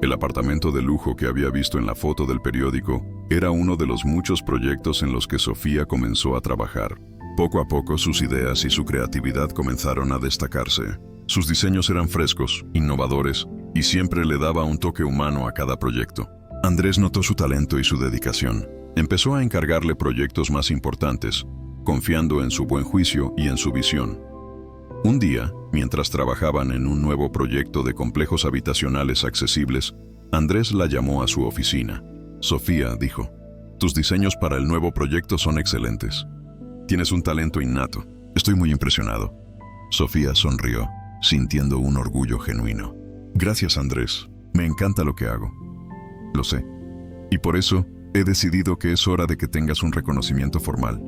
El apartamento de lujo que había visto en la foto del periódico era uno de los muchos proyectos en los que Sofía comenzó a trabajar. Poco a poco sus ideas y su creatividad comenzaron a destacarse. Sus diseños eran frescos, innovadores y siempre le daba un toque humano a cada proyecto. Andrés notó su talento y su dedicación. Empezó a encargarle proyectos más importantes, confiando en su buen juicio y en su visión. Un día, mientras trabajaban en un nuevo proyecto de complejos habitacionales accesibles, Andrés la llamó a su oficina. «Sofía», dijo, «tus diseños para el nuevo proyecto son excelentes. Tienes un talento innato. Estoy muy impresionado». Sofía sonrió, sintiendo un orgullo genuino. «Gracias, Andrés. Me encanta lo que hago». «Lo sé. Y por eso he decidido que es hora de que tengas un reconocimiento formal».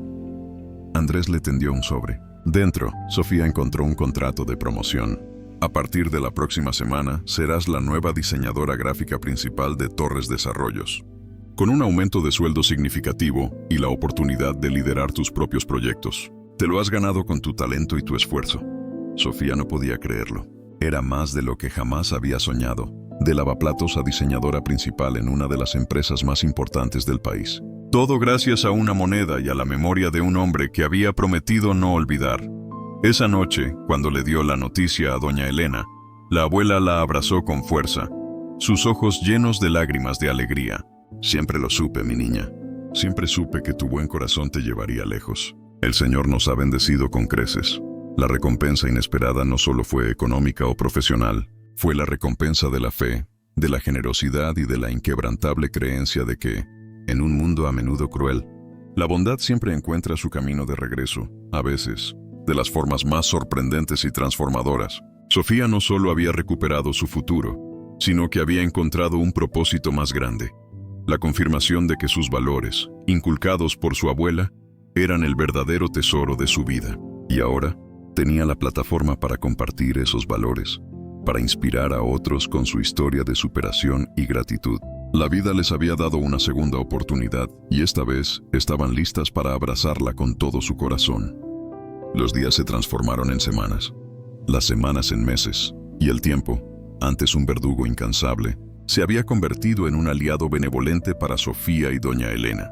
Andrés le tendió un sobre. Dentro, Sofía encontró un contrato de promoción. «A partir de la próxima semana, serás la nueva diseñadora gráfica principal de Torres Desarrollos, con un aumento de sueldo significativo y la oportunidad de liderar tus propios proyectos. Te lo has ganado con tu talento y tu esfuerzo». Sofía no podía creerlo. Era más de lo que jamás había soñado. de lavaplatos a diseñadora principal en una de las empresas más importantes del país. Todo gracias a una moneda y a la memoria de un hombre que había prometido no olvidar. Esa noche, cuando le dio la noticia a doña Elena, la abuela la abrazó con fuerza, sus ojos llenos de lágrimas de alegría. Siempre lo supe, mi niña. Siempre supe que tu buen corazón te llevaría lejos. El Señor nos ha bendecido con creces. La recompensa inesperada no solo fue económica o profesional, fue la recompensa de la fe, de la generosidad y de la inquebrantable creencia de que, en un mundo a menudo cruel, la bondad siempre encuentra su camino de regreso, a veces, de las formas más sorprendentes y transformadoras. Sofía no solo había recuperado su futuro, sino que había encontrado un propósito más grande, la confirmación de que sus valores, inculcados por su abuela, eran el verdadero tesoro de su vida. Y ahora, tenía la plataforma para compartir esos valores, para inspirar a otros con su historia de superación y gratitud. La vida les había dado una segunda oportunidad y esta vez estaban listas para abrazarla con todo su corazón. Los días se transformaron en semanas, las semanas en meses, y el tiempo, antes un verdugo incansable, se había convertido en un aliado benevolente para Sofía y doña Elena.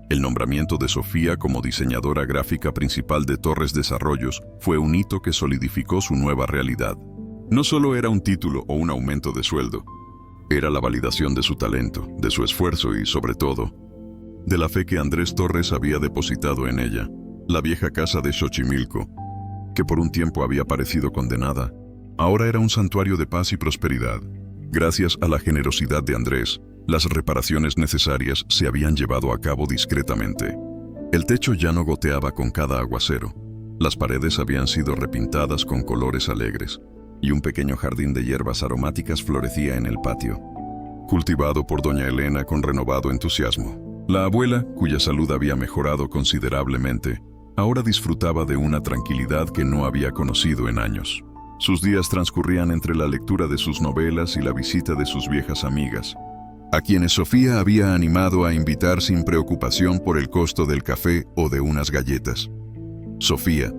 El nombramiento de Sofía como diseñadora gráfica principal de Torres Desarrollos fue un hito que solidificó su nueva realidad. No solo era un título o un aumento de sueldo, era la validación de su talento, de su esfuerzo y, sobre todo, de la fe que Andrés Torres había depositado en ella. La vieja casa de Xochimilco, que por un tiempo había parecido condenada, ahora era un santuario de paz y prosperidad. Gracias a la generosidad de Andrés, las reparaciones necesarias se habían llevado a cabo discretamente. El techo ya no goteaba con cada aguacero, las paredes habían sido repintadas con colores alegres, y un pequeño jardín de hierbas aromáticas florecía en el patio, cultivado por doña Elena con renovado entusiasmo. La abuela, cuya salud había mejorado considerablemente, ahora disfrutaba de una tranquilidad que no había conocido en años. Sus días transcurrían entre la lectura de sus novelas y la visita de sus viejas amigas, a quienes Sofía había animado a invitar sin preocupación por el costo del café o de unas galletas. Sofía,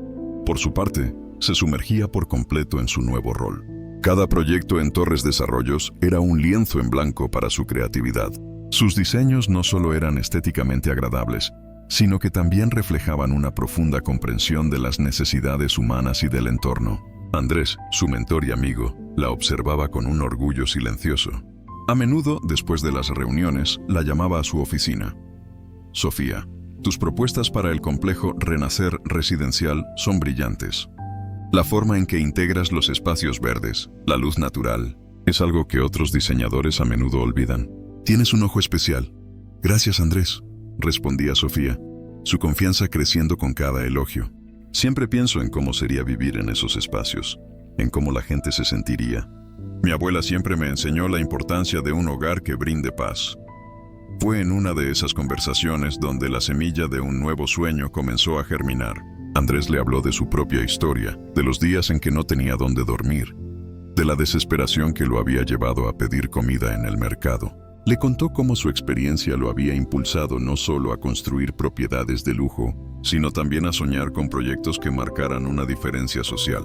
por su parte, se sumergía por completo en su nuevo rol. Cada proyecto en Torres Desarrollos era un lienzo en blanco para su creatividad. Sus diseños no solo eran estéticamente agradables, sino que también reflejaban una profunda comprensión de las necesidades humanas y del entorno. Andrés, su mentor y amigo, la observaba con un orgullo silencioso. A menudo, después de las reuniones, la llamaba a su oficina. Sofía, tus propuestas para el complejo Renacer residencial son brillantes. La forma en que integras los espacios verdes, la luz natural, es algo que otros diseñadores a menudo olvidan. Tienes un ojo especial. Gracias, Andrés, respondía Sofía, su confianza creciendo con cada elogio. Siempre pienso en cómo sería vivir en esos espacios, en cómo la gente se sentiría. Mi abuela siempre me enseñó la importancia de un hogar que brinde paz. Fue en una de esas conversaciones donde la semilla de un nuevo sueño comenzó a germinar. Andrés le habló de su propia historia, de los días en que no tenía dónde dormir, de la desesperación que lo había llevado a pedir comida en el mercado. Le contó cómo su experiencia lo había impulsado no solo a construir propiedades de lujo, sino también a soñar con proyectos que marcaran una diferencia social.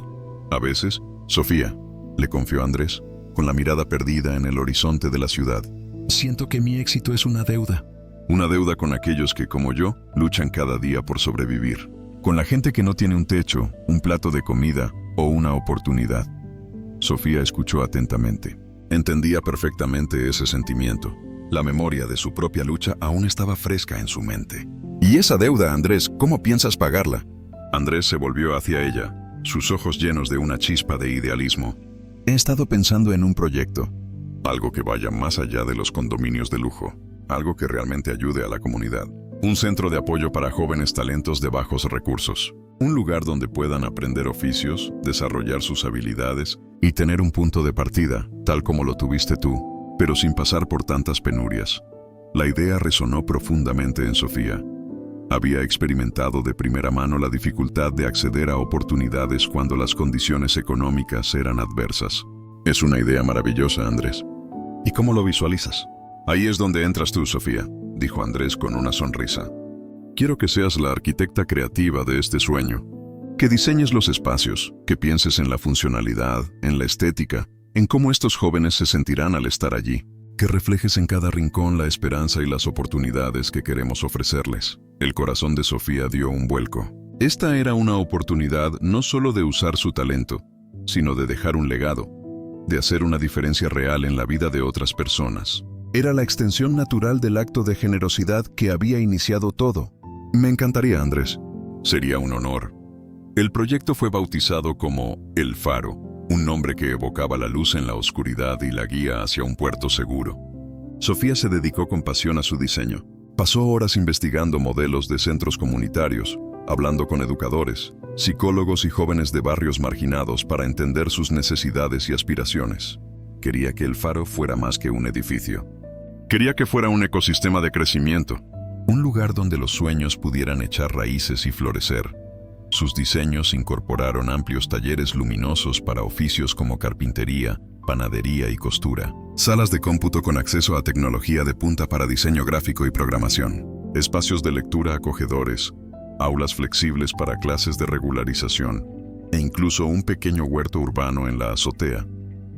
A veces, Sofía, le confió Andrés, con la mirada perdida en el horizonte de la ciudad. Siento que mi éxito es una deuda. Una deuda con aquellos que, como yo, luchan cada día por sobrevivir. Con la gente que no tiene un techo, un plato de comida o una oportunidad. Sofía escuchó atentamente. Entendía perfectamente ese sentimiento. La memoria de su propia lucha aún estaba fresca en su mente. ¿Y esa deuda, Andrés, cómo piensas pagarla? Andrés se volvió hacia ella, sus ojos llenos de una chispa de idealismo. He estado pensando en un proyecto. Algo que vaya más allá de los condominios de lujo. Algo que realmente ayude a la comunidad. Un centro de apoyo para jóvenes talentos de bajos recursos. Un lugar donde puedan aprender oficios, desarrollar sus habilidades y tener un punto de partida, tal como lo tuviste tú, pero sin pasar por tantas penurias. La idea resonó profundamente en Sofía. Había experimentado de primera mano la dificultad de acceder a oportunidades cuando las condiciones económicas eran adversas. Es una idea maravillosa, Andrés. ¿Y cómo lo visualizas? Ahí es donde entras tú, Sofía, dijo Andrés con una sonrisa. Quiero que seas la arquitecta creativa de este sueño, que diseñes los espacios, que pienses en la funcionalidad, en la estética en cómo estos jóvenes se sentirán al estar allí. Que reflejes en cada rincón la esperanza y las oportunidades que queremos ofrecerles. El corazón de Sofía dio un vuelco. Esta era una oportunidad no solo de usar su talento, sino de dejar un legado, de hacer una diferencia real en la vida de otras personas. Era la extensión natural del acto de generosidad que había iniciado todo. Me encantaría, Andrés. Sería un honor. El proyecto fue bautizado como El Faro, un nombre que evocaba la luz en la oscuridad y la guía hacia un puerto seguro. Sofía se dedicó con pasión a su diseño. Pasó horas investigando modelos de centros comunitarios, hablando con educadores, psicólogos y jóvenes de barrios marginados para entender sus necesidades y aspiraciones. Quería que el faro fuera más que un edificio. Quería que fuera un ecosistema de crecimiento, un lugar donde los sueños pudieran echar raíces y florecer. Sus diseños incorporaron amplios talleres luminosos para oficios como carpintería, panadería y costura, salas de cómputo con acceso a tecnología de punta para diseño gráfico y programación, espacios de lectura acogedores, aulas flexibles para clases de regularización e incluso un pequeño huerto urbano en la azotea,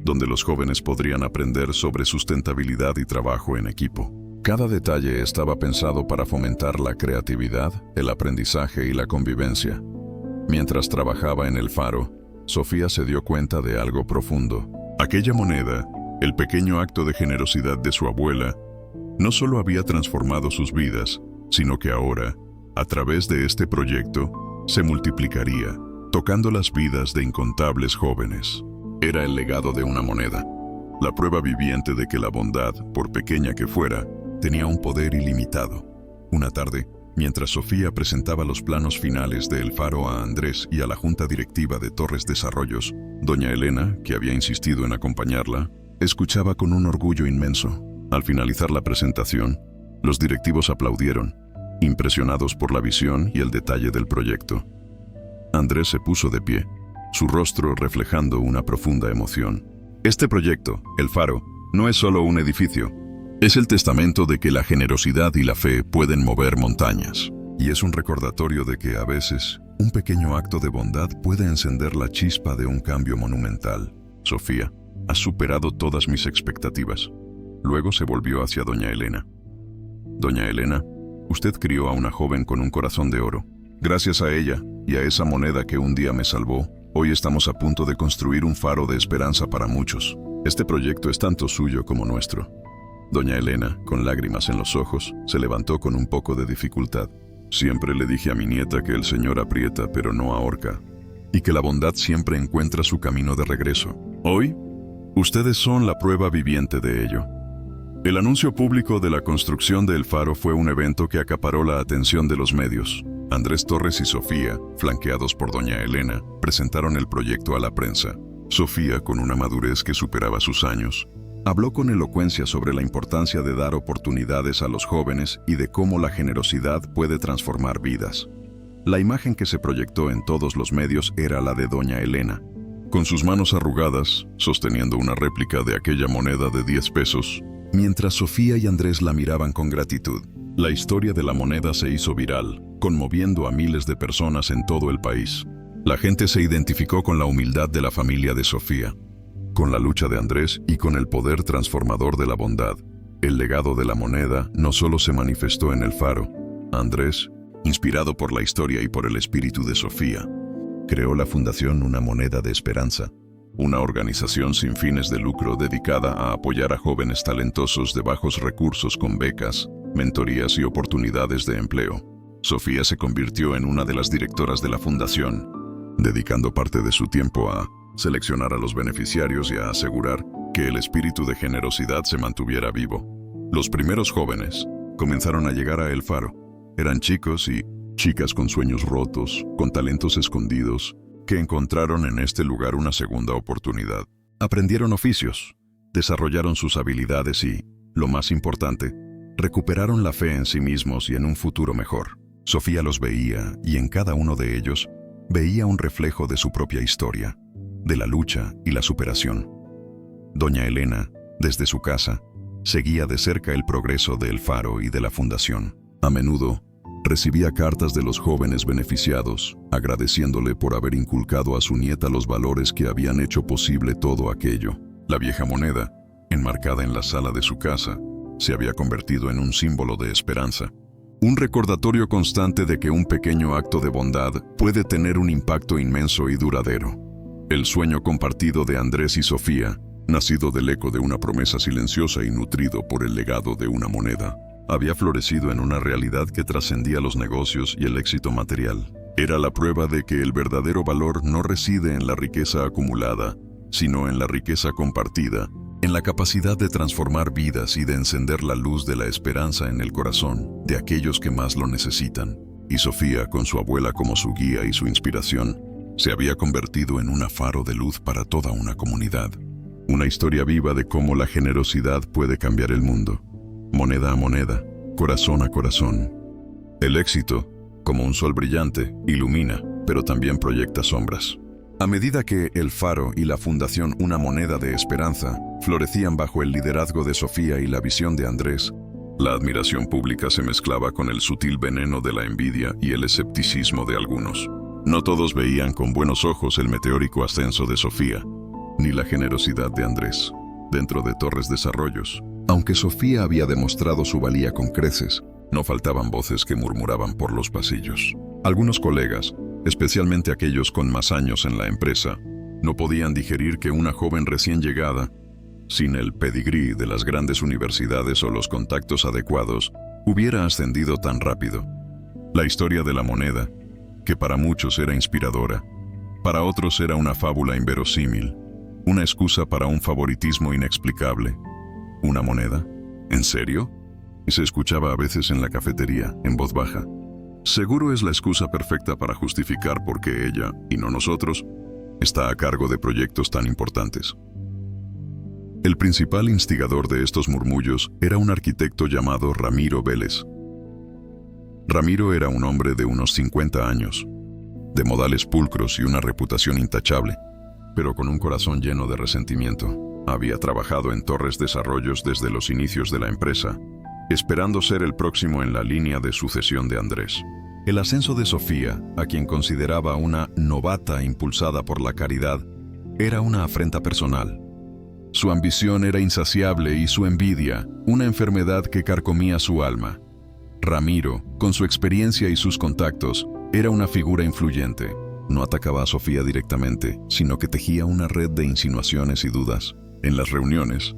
donde los jóvenes podrían aprender sobre sustentabilidad y trabajo en equipo. Cada detalle estaba pensado para fomentar la creatividad, el aprendizaje y la convivencia. Mientras trabajaba en el faro, Sofía se dio cuenta de algo profundo. Aquella moneda, el pequeño acto de generosidad de su abuela, no solo había transformado sus vidas, sino que ahora, a través de este proyecto, se multiplicaría, tocando las vidas de incontables jóvenes. Era el legado de una moneda, la prueba viviente de que la bondad, por pequeña que fuera, tenía un poder ilimitado. Una tarde, mientras Sofía presentaba los planos finales de El Faro a Andrés y a la junta directiva de Torres Desarrollos, doña Elena, que había insistido en acompañarla, escuchaba con un orgullo inmenso. Al finalizar la presentación, los directivos aplaudieron, impresionados por la visión y el detalle del proyecto. Andrés se puso de pie, su rostro reflejando una profunda emoción. Este proyecto, El Faro, no es solo un edificio. Es el testamento de que la generosidad y la fe pueden mover montañas. Y es un recordatorio de que a veces, un pequeño acto de bondad puede encender la chispa de un cambio monumental. Sofía, has superado todas mis expectativas. Luego se volvió hacia doña Elena. Doña Elena, usted crió a una joven con un corazón de oro. Gracias a ella y a esa moneda que un día me salvó, hoy estamos a punto de construir un faro de esperanza para muchos. Este proyecto es tanto suyo como nuestro. Doña Elena, con lágrimas en los ojos, se levantó con un poco de dificultad. Siempre le dije a mi nieta que el Señor aprieta pero no ahorca, y que la bondad siempre encuentra su camino de regreso. Hoy, ustedes son la prueba viviente de ello. El anuncio público de la construcción de El Faro fue un evento que acaparó la atención de los medios. Andrés Torres y Sofía, flanqueados por doña Elena, presentaron el proyecto a la prensa. Sofía, con una madurez que superaba sus años, habló con elocuencia sobre la importancia de dar oportunidades a los jóvenes y de cómo la generosidad puede transformar vidas. La imagen que se proyectó en todos los medios era la de doña Elena, con sus manos arrugadas, sosteniendo una réplica de aquella moneda de 10 pesos, mientras Sofía y Andrés la miraban con gratitud. La historia de la moneda se hizo viral, conmoviendo a miles de personas en todo el país. La gente se identificó con la humildad de la familia de Sofía, con la lucha de Andrés y con el poder transformador de la bondad. El legado de la moneda no solo se manifestó en El Faro. Andrés, inspirado por la historia y por el espíritu de Sofía, creó la Fundación Una Moneda de Esperanza, una organización sin fines de lucro dedicada a apoyar a jóvenes talentosos de bajos recursos con becas, mentorías y oportunidades de empleo. Sofía se convirtió en una de las directoras de la fundación, dedicando parte de su tiempo a seleccionar a los beneficiarios y a asegurar que el espíritu de generosidad se mantuviera vivo. Los primeros jóvenes comenzaron a llegar a El Faro. Eran chicos y chicas con sueños rotos, con talentos escondidos, que encontraron en este lugar una segunda oportunidad. Aprendieron oficios, desarrollaron sus habilidades y, lo más importante, recuperaron la fe en sí mismos y en un futuro mejor. Sofía los veía y en cada uno de ellos veía un reflejo de su propia historia, de la lucha y la superación. Doña Elena, desde su casa, seguía de cerca el progreso de El Faro y de la Fundación. A menudo, recibía cartas de los jóvenes beneficiados, agradeciéndole por haber inculcado a su nieta los valores que habían hecho posible todo aquello. La vieja moneda, enmarcada en la sala de su casa, se había convertido en un símbolo de esperanza. Un recordatorio constante de que un pequeño acto de bondad puede tener un impacto inmenso y duradero. El sueño compartido de Andrés y Sofía, nacido del eco de una promesa silenciosa y nutrido por el legado de una moneda, había florecido en una realidad que trascendía los negocios y el éxito material. Era la prueba de que el verdadero valor no reside en la riqueza acumulada, sino en la riqueza compartida, en la capacidad de transformar vidas y de encender la luz de la esperanza en el corazón de aquellos que más lo necesitan. Y Sofía, con su abuela como su guía y su inspiración, se había convertido en un faro de luz para toda una comunidad. Una historia viva de cómo la generosidad puede cambiar el mundo. Moneda a moneda, corazón a corazón. El éxito, como un sol brillante, ilumina, pero también proyecta sombras. A medida que el Faro y la Fundación Una Moneda de Esperanza florecían bajo el liderazgo de Sofía y la visión de Andrés, la admiración pública se mezclaba con el sutil veneno de la envidia y el escepticismo de algunos. No todos veían con buenos ojos el meteórico ascenso de Sofía, ni la generosidad de Andrés, dentro de Torres Desarrollos. Aunque Sofía había demostrado su valía con creces, no faltaban voces que murmuraban por los pasillos. Algunos colegas, especialmente aquellos con más años en la empresa, no podían digerir que una joven recién llegada, sin el pedigrí de las grandes universidades o los contactos adecuados, hubiera ascendido tan rápido. La historia de la moneda, que para muchos era inspiradora, para otros era una fábula inverosímil, una excusa para un favoritismo inexplicable. ¿Una moneda? ¿En serio? Y se escuchaba a veces en la cafetería, en voz baja. Seguro es la excusa perfecta para justificar por qué ella, y no nosotros, está a cargo de proyectos tan importantes. El principal instigador de estos murmullos era un arquitecto llamado Ramiro Vélez. Ramiro era un hombre de unos 50 años, de modales pulcros y una reputación intachable, pero con un corazón lleno de resentimiento. Había trabajado en Torres Desarrollos desde los inicios de la empresa, esperando ser el próximo en la línea de sucesión de Andrés. El ascenso de Sofía, a quien consideraba una novata impulsada por la caridad, era una afrenta personal. Su ambición era insaciable y su envidia, una enfermedad que carcomía su alma. Ramiro, con su experiencia y sus contactos, era una figura influyente. No atacaba a Sofía directamente, sino que tejía una red de insinuaciones y dudas. En las reuniones,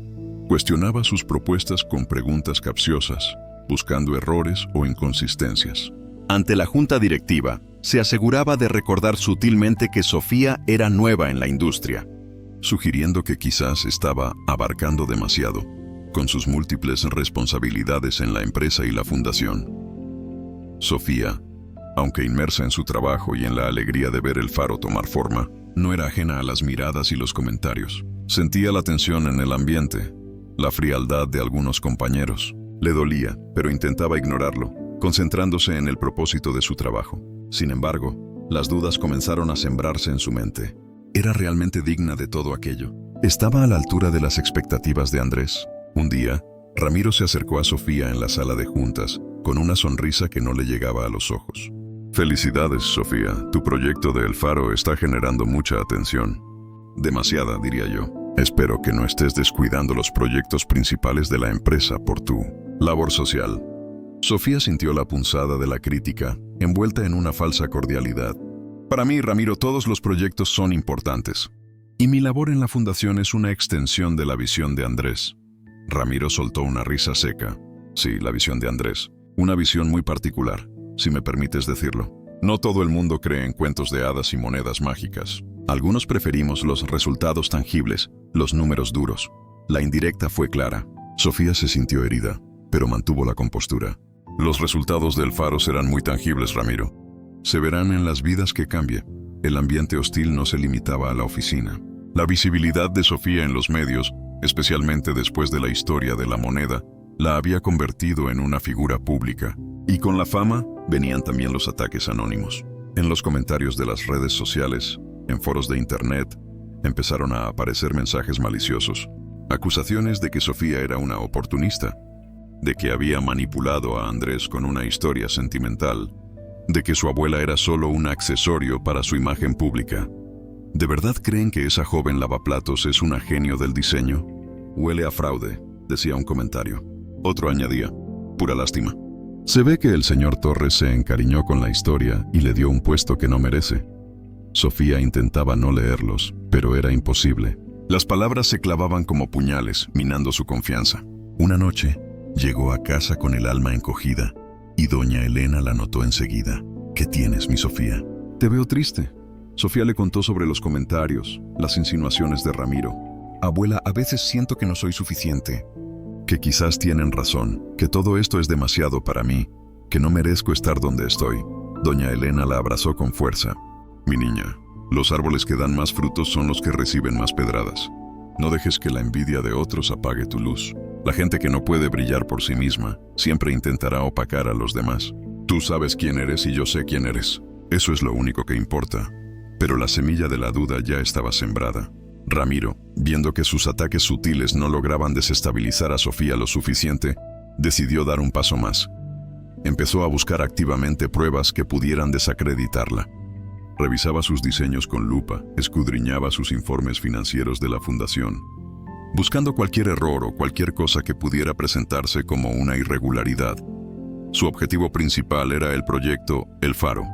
cuestionaba sus propuestas con preguntas capciosas, buscando errores o inconsistencias. Ante la junta directiva, se aseguraba de recordar sutilmente que Sofía era nueva en la industria, sugiriendo que quizás estaba abarcando demasiado, con sus múltiples responsabilidades en la empresa y la fundación. Sofía, aunque inmersa en su trabajo y en la alegría de ver el Faro tomar forma, no era ajena a las miradas y los comentarios. Sentía la tensión en el ambiente, la frialdad de algunos compañeros. Le dolía, pero intentaba ignorarlo, concentrándose en el propósito de su trabajo. Sin embargo, las dudas comenzaron a sembrarse en su mente. ¿Era realmente digna de todo aquello? ¿Estaba a la altura de las expectativas de Andrés? Un día, Ramiro se acercó a Sofía en la sala de juntas, con una sonrisa que no le llegaba a los ojos. Felicidades, Sofía. Tu proyecto de El Faro está generando mucha atención. Demasiada, diría yo. Espero que no estés descuidando los proyectos principales de la empresa por tu labor social. Sofía sintió la punzada de la crítica, envuelta en una falsa cordialidad. Para mí, Ramiro, todos los proyectos son importantes. Y mi labor en la fundación es una extensión de la visión de Andrés. Ramiro soltó una risa seca. Sí, la visión de Andrés. Una visión muy particular, si me permites decirlo. No todo el mundo cree en cuentos de hadas y monedas mágicas. Algunos preferimos los resultados tangibles, los números duros. La indirecta fue clara. Sofía se sintió herida, pero mantuvo la compostura. Los resultados del Faro serán muy tangibles, Ramiro. Se verán en las vidas que cambie. El ambiente hostil no se limitaba a la oficina. La visibilidad de Sofía en los medios, especialmente después de la historia de la moneda, la había convertido en una figura pública. Y con la fama venían también los ataques anónimos. En los comentarios de las redes sociales, en foros de internet, empezaron a aparecer mensajes maliciosos. Acusaciones de que Sofía era una oportunista, de que había manipulado a Andrés con una historia sentimental, de que su abuela era solo un accesorio para su imagen pública. ¿De verdad creen que esa joven lavaplatos es una genio del diseño? Huele a fraude, decía un comentario. Otro añadía, pura lástima. Se ve que el señor Torres se encariñó con la historia y le dio un puesto que no merece. Sofía intentaba no leerlos, pero era imposible. Las palabras se clavaban como puñales, minando su confianza. Una noche, llegó a casa con el alma encogida, y doña Elena la notó enseguida. ¿Qué tienes, mi Sofía? Te veo triste. Sofía le contó sobre los comentarios, las insinuaciones de Ramiro. Abuela, a veces siento que no soy suficiente. Que quizás tienen razón, que todo esto es demasiado para mí, que no merezco estar donde estoy. Doña Elena la abrazó con fuerza. Mi niña, los árboles que dan más frutos son los que reciben más pedradas. No dejes que la envidia de otros apague tu luz. La gente que no puede brillar por sí misma siempre intentará opacar a los demás. Tú sabes quién eres y yo sé quién eres. Eso es lo único que importa. Pero la semilla de la duda ya estaba sembrada. Ramiro, viendo que sus ataques sutiles no lograban desestabilizar a Sofía lo suficiente, decidió dar un paso más. Empezó a buscar activamente pruebas que pudieran desacreditarla. Revisaba sus diseños con lupa, escudriñaba sus informes financieros de la fundación, buscando cualquier error o cualquier cosa que pudiera presentarse como una irregularidad. Su objetivo principal era el proyecto El Faro.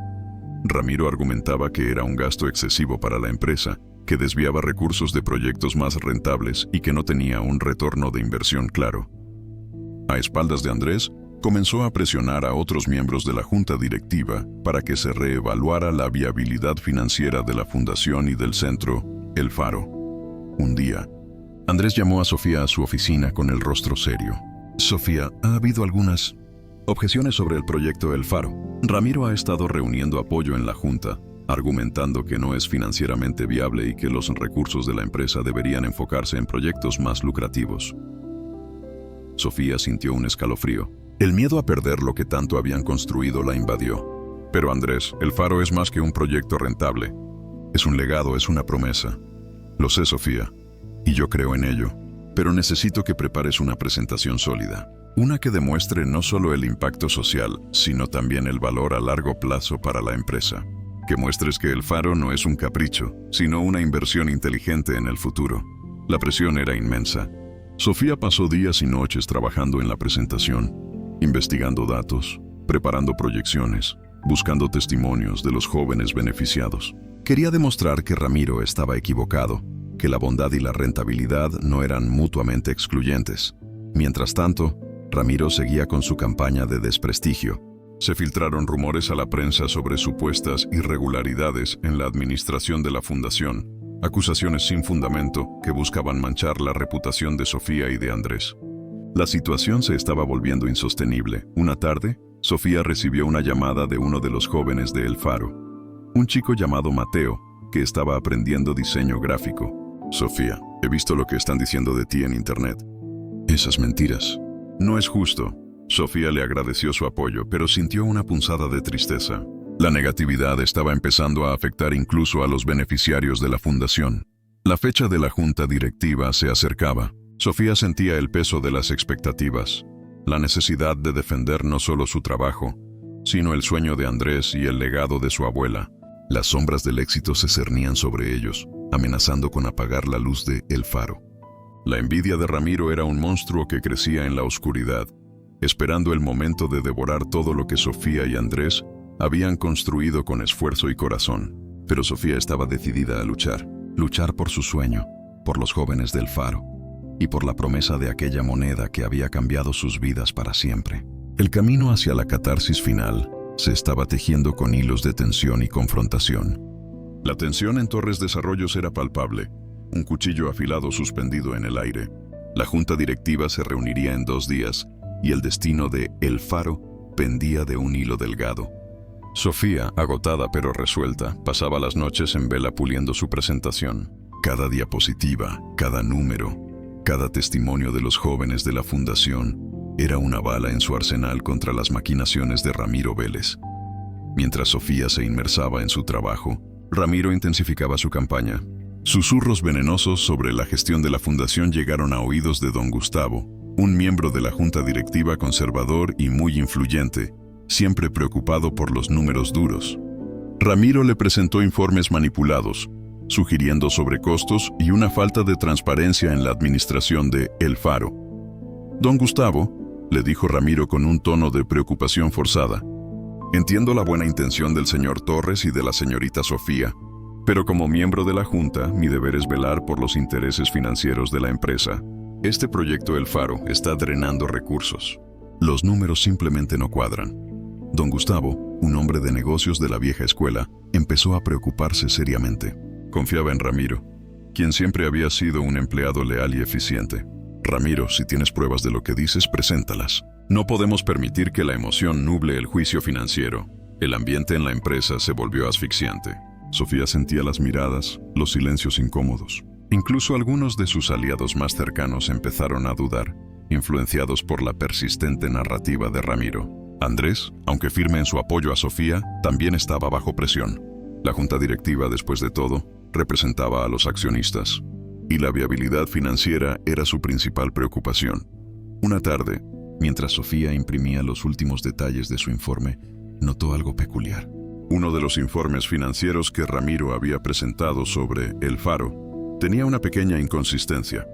Ramiro argumentaba que era un gasto excesivo para la empresa, que desviaba recursos de proyectos más rentables y que no tenía un retorno de inversión claro. A espaldas de Andrés, comenzó a presionar a otros miembros de la junta directiva para que se reevaluara la viabilidad financiera de la fundación y del centro El Faro. Un día, Andrés llamó a Sofía a su oficina con el rostro serio. Sofía, ha habido algunas objeciones sobre el proyecto El Faro. Ramiro ha estado reuniendo apoyo en la junta, argumentando que no es financieramente viable y que los recursos de la empresa deberían enfocarse en proyectos más lucrativos. Sofía sintió un escalofrío. El miedo a perder lo que tanto habían construido la invadió. Pero Andrés, El Faro es más que un proyecto rentable. Es un legado, es una promesa. Lo sé, Sofía, y yo creo en ello. Pero necesito que prepares una presentación sólida. Una que demuestre no solo el impacto social, sino también el valor a largo plazo para la empresa. Que muestres que El Faro no es un capricho, sino una inversión inteligente en el futuro. La presión era inmensa. Sofía pasó días y noches trabajando en la presentación, investigando datos, preparando proyecciones, buscando testimonios de los jóvenes beneficiados. Quería demostrar que Ramiro estaba equivocado, que la bondad y la rentabilidad no eran mutuamente excluyentes. Mientras tanto, Ramiro seguía con su campaña de desprestigio. Se filtraron rumores a la prensa sobre supuestas irregularidades en la administración de la fundación, acusaciones sin fundamento que buscaban manchar la reputación de Sofía y de Andrés. La situación se estaba volviendo insostenible. Una tarde, Sofía recibió una llamada de uno de los jóvenes de El Faro, un chico llamado Mateo, que estaba aprendiendo diseño gráfico. Sofía, he visto lo que están diciendo de ti en internet. Esas mentiras. No es justo. Sofía le agradeció su apoyo, pero sintió una punzada de tristeza. La negatividad estaba empezando a afectar incluso a los beneficiarios de la fundación. La fecha de la junta directiva se acercaba. Sofía sentía el peso de las expectativas, la necesidad de defender no solo su trabajo, sino el sueño de Andrés y el legado de su abuela. Las sombras del éxito se cernían sobre ellos, amenazando con apagar la luz de El Faro. La envidia de Ramiro era un monstruo que crecía en la oscuridad, esperando el momento de devorar todo lo que Sofía y Andrés habían construido con esfuerzo y corazón. Pero Sofía estaba decidida a luchar por su sueño, por los jóvenes del Faro, y por la promesa de aquella moneda que había cambiado sus vidas para siempre. El camino hacia la catarsis final se estaba tejiendo con hilos de tensión y confrontación. La tensión en Torres Desarrollos era palpable, un cuchillo afilado suspendido en el aire. La junta directiva se reuniría en 2 días, y el destino de El Faro pendía de un hilo delgado. Sofía, agotada pero resuelta, pasaba las noches en vela puliendo su presentación. Cada diapositiva, cada número, cada testimonio de los jóvenes de la fundación era una bala en su arsenal contra las maquinaciones de Ramiro Vélez. Mientras Sofía se inmersaba en su trabajo, Ramiro intensificaba su campaña. Susurros venenosos sobre la gestión de la fundación llegaron a oídos de don Gustavo, un miembro de la junta directiva conservador y muy influyente, siempre preocupado por los números duros. Ramiro le presentó informes manipulados, sugiriendo sobrecostos y una falta de transparencia en la administración de El Faro. «Don Gustavo», le dijo Ramiro con un tono de preocupación forzada, «entiendo la buena intención del señor Torres y de la señorita Sofía, pero como miembro de la Junta, mi deber es velar por los intereses financieros de la empresa. Este proyecto El Faro está drenando recursos. Los números simplemente no cuadran». Don Gustavo, un hombre de negocios de la vieja escuela, empezó a preocuparse seriamente. Confiaba en Ramiro, quien siempre había sido un empleado leal y eficiente. «Ramiro, si tienes pruebas de lo que dices, preséntalas. No podemos permitir que la emoción nuble el juicio financiero». El ambiente en la empresa se volvió asfixiante. Sofía sentía las miradas, los silencios incómodos. Incluso algunos de sus aliados más cercanos empezaron a dudar, influenciados por la persistente narrativa de Ramiro. Andrés, aunque firme en su apoyo a Sofía, también estaba bajo presión. La junta directiva, después de todo, representaba a los accionistas, y la viabilidad financiera era su principal preocupación. Una tarde, mientras Sofía imprimía los últimos detalles de su informe, notó algo peculiar. Uno de los informes financieros que Ramiro había presentado sobre El Faro tenía una pequeña inconsistencia.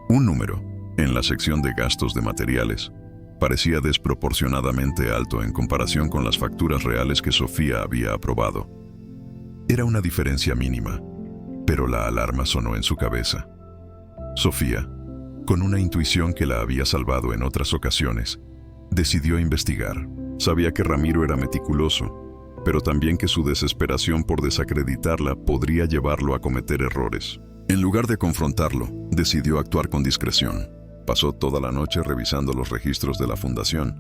Un número, en la sección de gastos de materiales, parecía desproporcionadamente alto en comparación con las facturas reales que Sofía había aprobado. Era una diferencia mínima, pero la alarma sonó en su cabeza. Sofía, con una intuición que la había salvado en otras ocasiones, decidió investigar. Sabía que Ramiro era meticuloso, pero también que su desesperación por desacreditarla podría llevarlo a cometer errores. En lugar de confrontarlo, decidió actuar con discreción. Pasó toda la noche revisando los registros de la fundación,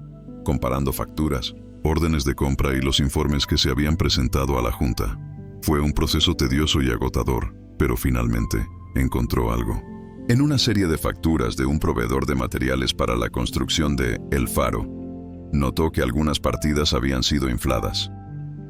comparando facturas, órdenes de compra y los informes que se habían presentado a la Junta. Fue un proceso tedioso y agotador, pero finalmente encontró algo. En una serie de facturas de un proveedor de materiales para la construcción de El Faro, notó que algunas partidas habían sido infladas.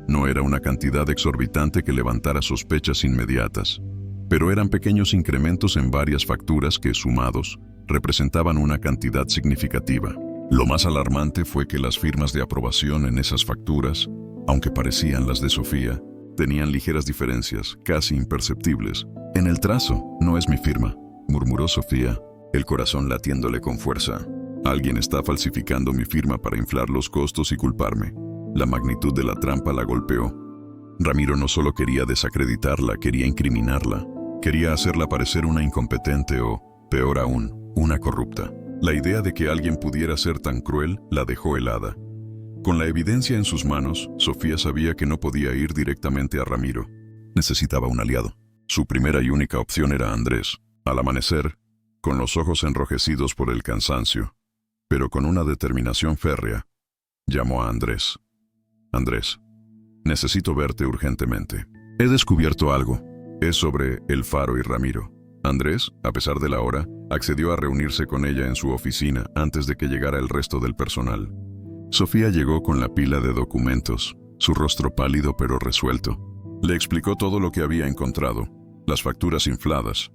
No era una cantidad exorbitante que levantara sospechas inmediatas, pero eran pequeños incrementos en varias facturas que, sumados, representaban una cantidad significativa. Lo más alarmante fue que las firmas de aprobación en esas facturas, aunque parecían las de Sofía, tenían ligeras diferencias, casi imperceptibles. «En el trazo, no es mi firma», murmuró Sofía, el corazón latiéndole con fuerza. «Alguien está falsificando mi firma para inflar los costos y culparme». La magnitud de la trampa la golpeó. Ramiro no solo quería desacreditarla, quería incriminarla. Quería hacerla parecer una incompetente o, peor aún, una corrupta. La idea de que alguien pudiera ser tan cruel la dejó helada. Con la evidencia en sus manos, Sofía sabía que no podía ir directamente a Ramiro. Necesitaba un aliado. Su primera y única opción era Andrés. Al amanecer, con los ojos enrojecidos por el cansancio, pero con una determinación férrea, llamó a Andrés. «Andrés, necesito verte urgentemente. He descubierto algo. Es sobre El Faro y Ramiro». Andrés, a pesar de la hora, accedió a reunirse con ella en su oficina antes de que llegara el resto del personal. Sofía llegó con la pila de documentos, su rostro pálido pero resuelto. Le explicó todo lo que había encontrado: las facturas infladas,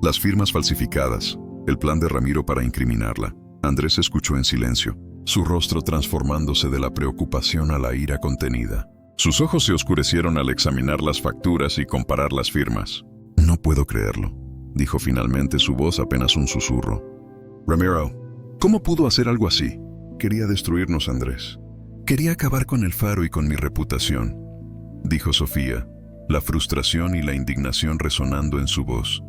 las firmas falsificadas, el plan de Ramiro para incriminarla. Andrés escuchó en silencio, su rostro transformándose de la preocupación a la ira contenida. Sus ojos se oscurecieron al examinar las facturas y comparar las firmas. «No puedo creerlo», dijo finalmente, su voz apenas un susurro. «Ramiro, ¿cómo pudo hacer algo así? Quería destruirnos, Andrés. Quería acabar con El Faro y con mi reputación», dijo Sofía, la frustración y la indignación resonando en su voz.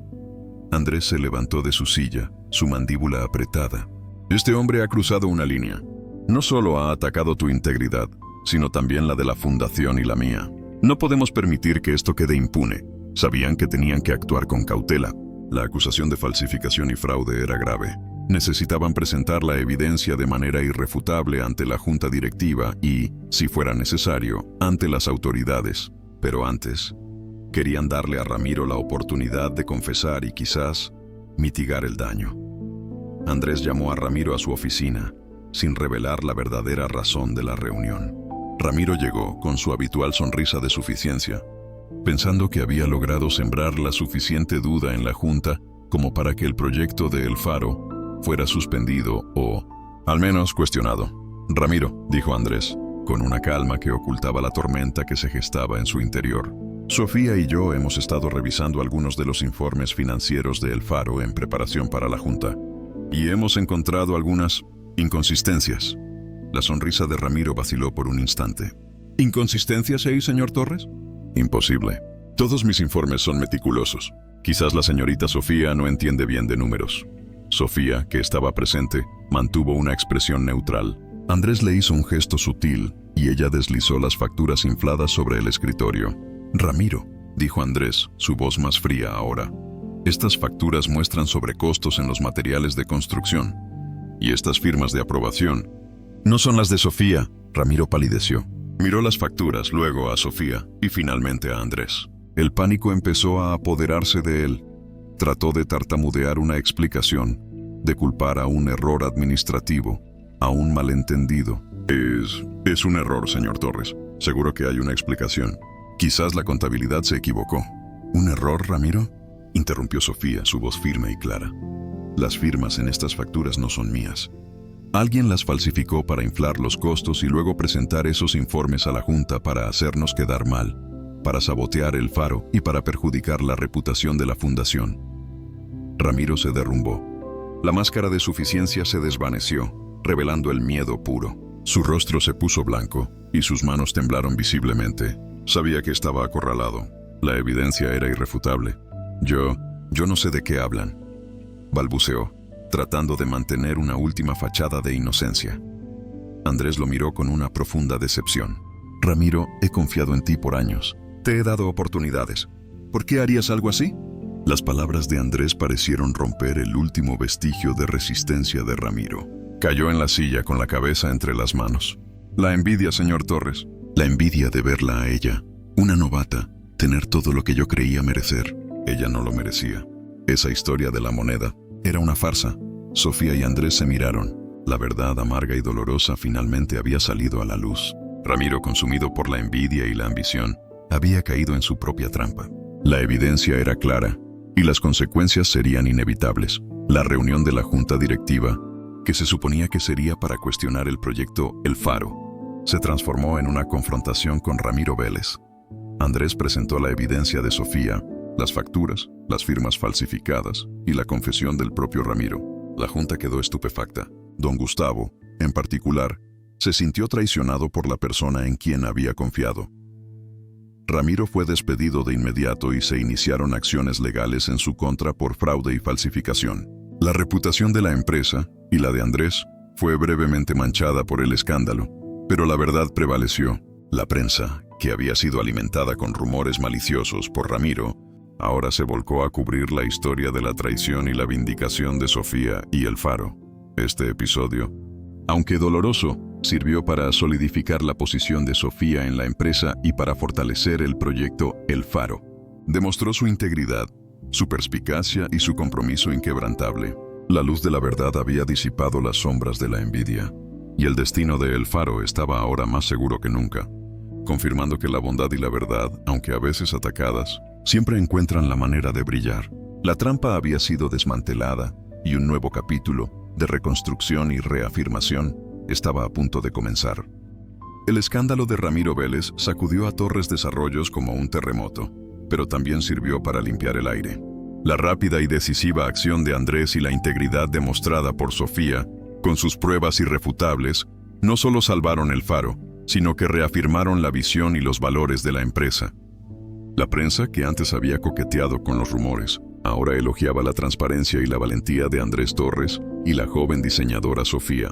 Andrés se levantó de su silla, su mandíbula apretada. «Este hombre ha cruzado una línea. No solo ha atacado tu integridad, sino también la de la fundación y la mía. No podemos permitir que esto quede impune». Sabían que tenían que actuar con cautela. La acusación de falsificación y fraude era grave. Necesitaban presentar la evidencia de manera irrefutable ante la junta directiva y, si fuera necesario, ante las autoridades. Pero antes, querían darle a Ramiro la oportunidad de confesar y quizás mitigar el daño. Andrés llamó a Ramiro a su oficina, sin revelar la verdadera razón de la reunión. Ramiro llegó con su habitual sonrisa de suficiencia, pensando que había logrado sembrar la suficiente duda en la junta como para que el proyecto de El Faro fuera suspendido o, al menos, cuestionado. «Ramiro», dijo Andrés, con una calma que ocultaba la tormenta que se gestaba en su interior. Sofía y yo hemos estado revisando algunos de los informes financieros de El Faro en preparación para la junta, y hemos encontrado algunas inconsistencias. La sonrisa de Ramiro vaciló por un instante. ¿Inconsistencias ahí, señor Torres? Imposible. Todos mis informes son meticulosos. Quizás la señorita Sofía no entiende bien de números. Sofía, que estaba presente, mantuvo una expresión neutral. Andrés le hizo un gesto sutil y ella deslizó las facturas infladas sobre el escritorio. Ramiro, dijo Andrés, su voz más fría ahora. Estas facturas muestran sobrecostos en los materiales de construcción. Y estas firmas de aprobación no son las de Sofía. Ramiro palideció. Miró las facturas, luego a Sofía y finalmente a Andrés. El pánico empezó a apoderarse de él. Trató de tartamudear una explicación, de culpar a un error administrativo, a un malentendido. Es un error, señor Torres. Seguro que hay una explicación. Quizás la contabilidad se equivocó. ¿Un error, Ramiro?, interrumpió Sofía, su voz firme y clara. Las firmas en estas facturas no son mías. Alguien las falsificó para inflar los costos y luego presentar esos informes a la Junta para hacernos quedar mal, para sabotear El Faro y para perjudicar la reputación de la fundación. Ramiro se derrumbó. La máscara de suficiencia se desvaneció, revelando el miedo puro. Su rostro se puso blanco y sus manos temblaron visiblemente. Sabía que estaba acorralado. La evidencia era irrefutable. Yo no sé de qué hablan, balbuceó, tratando de mantener una última fachada de inocencia. Andrés lo miró con una profunda decepción. Ramiro, he confiado en ti por años. Te he dado oportunidades. ¿Por qué harías algo así? Las palabras de Andrés parecieron romper el último vestigio de resistencia de Ramiro. Cayó en la silla con la cabeza entre las manos. La envidia, señor Torres. La envidia de verla a ella, una novata, tener todo lo que yo creía merecer. Ella no lo merecía. Esa historia de la moneda era una farsa. Sofía y Andrés se miraron. La verdad amarga y dolorosa finalmente había salido a la luz. Ramiro, consumido por la envidia y la ambición, había caído en su propia trampa. La evidencia era clara y las consecuencias serían inevitables. La reunión de la junta directiva, que se suponía que sería para cuestionar el proyecto El Faro, se transformó en una confrontación con Ramiro Vélez. Andrés presentó la evidencia de Sofía, las facturas, las firmas falsificadas y la confesión del propio Ramiro. La junta quedó estupefacta. Don Gustavo, en particular, se sintió traicionado por la persona en quien había confiado. Ramiro fue despedido de inmediato y se iniciaron acciones legales en su contra por fraude y falsificación. La reputación de la empresa y la de Andrés fue brevemente manchada por el escándalo, pero la verdad prevaleció. La prensa, que había sido alimentada con rumores maliciosos por Ramiro, ahora se volcó a cubrir la historia de la traición y la vindicación de Sofía y El Faro. Este episodio, aunque doloroso, sirvió para solidificar la posición de Sofía en la empresa y para fortalecer el proyecto El Faro. Demostró su integridad, su perspicacia y su compromiso inquebrantable. La luz de la verdad había disipado las sombras de la envidia, y el destino de El Faro estaba ahora más seguro que nunca, confirmando que la bondad y la verdad, aunque a veces atacadas, siempre encuentran la manera de brillar. La trampa había sido desmantelada y un nuevo capítulo de reconstrucción y reafirmación estaba a punto de comenzar. El escándalo de Ramiro Vélez sacudió a Torres Desarrollos como un terremoto, pero también sirvió para limpiar el aire. La rápida y decisiva acción de Andrés y la integridad demostrada por Sofía, con sus pruebas irrefutables, no solo salvaron El Faro, sino que reafirmaron la visión y los valores de la empresa. La prensa, que antes había coqueteado con los rumores, ahora elogiaba la transparencia y la valentía de Andrés Torres y la joven diseñadora Sofía.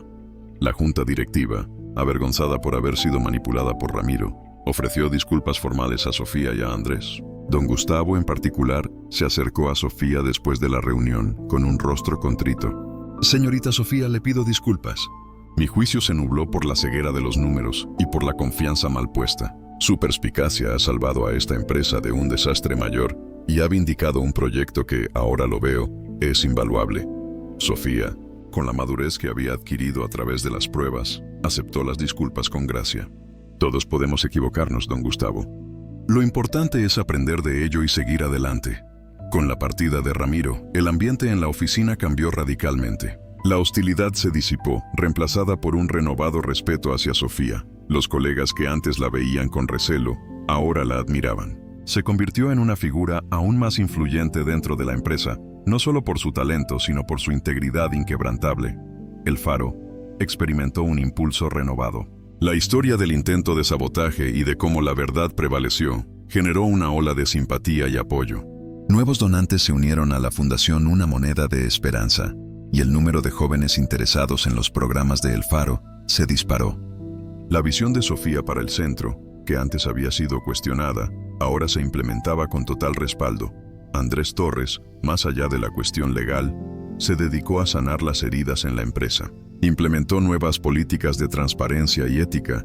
La junta directiva, avergonzada por haber sido manipulada por Ramiro, ofreció disculpas formales a Sofía y a Andrés. Don Gustavo, en particular, se acercó a Sofía después de la reunión, con un rostro contrito. «Señorita Sofía, le pido disculpas. Mi juicio se nubló por la ceguera de los números y por la confianza mal puesta. Su perspicacia ha salvado a esta empresa de un desastre mayor y ha vindicado un proyecto que, ahora lo veo, es invaluable». Sofía, con la madurez que había adquirido a través de las pruebas, aceptó las disculpas con gracia. «Todos podemos equivocarnos, don Gustavo. Lo importante es aprender de ello y seguir adelante». Con la partida de Ramiro, el ambiente en la oficina cambió radicalmente. La hostilidad se disipó, reemplazada por un renovado respeto hacia Sofía. Los colegas que antes la veían con recelo, ahora la admiraban. se convirtió en una figura aún más influyente dentro de la empresa, no solo por su talento, sino por su integridad inquebrantable. El Faro experimentó un impulso renovado. La historia del intento de sabotaje y de cómo la verdad prevaleció generó una ola de simpatía y apoyo. Nuevos donantes se unieron a la Fundación Una Moneda de Esperanza, y el número de jóvenes interesados en los programas de El Faro se disparó. La visión de Sofía para el centro, que antes había sido cuestionada, ahora se implementaba con total respaldo. Andrés Torres, más allá de la cuestión legal, se dedicó a sanar las heridas en la empresa. Implementó nuevas políticas de transparencia y ética,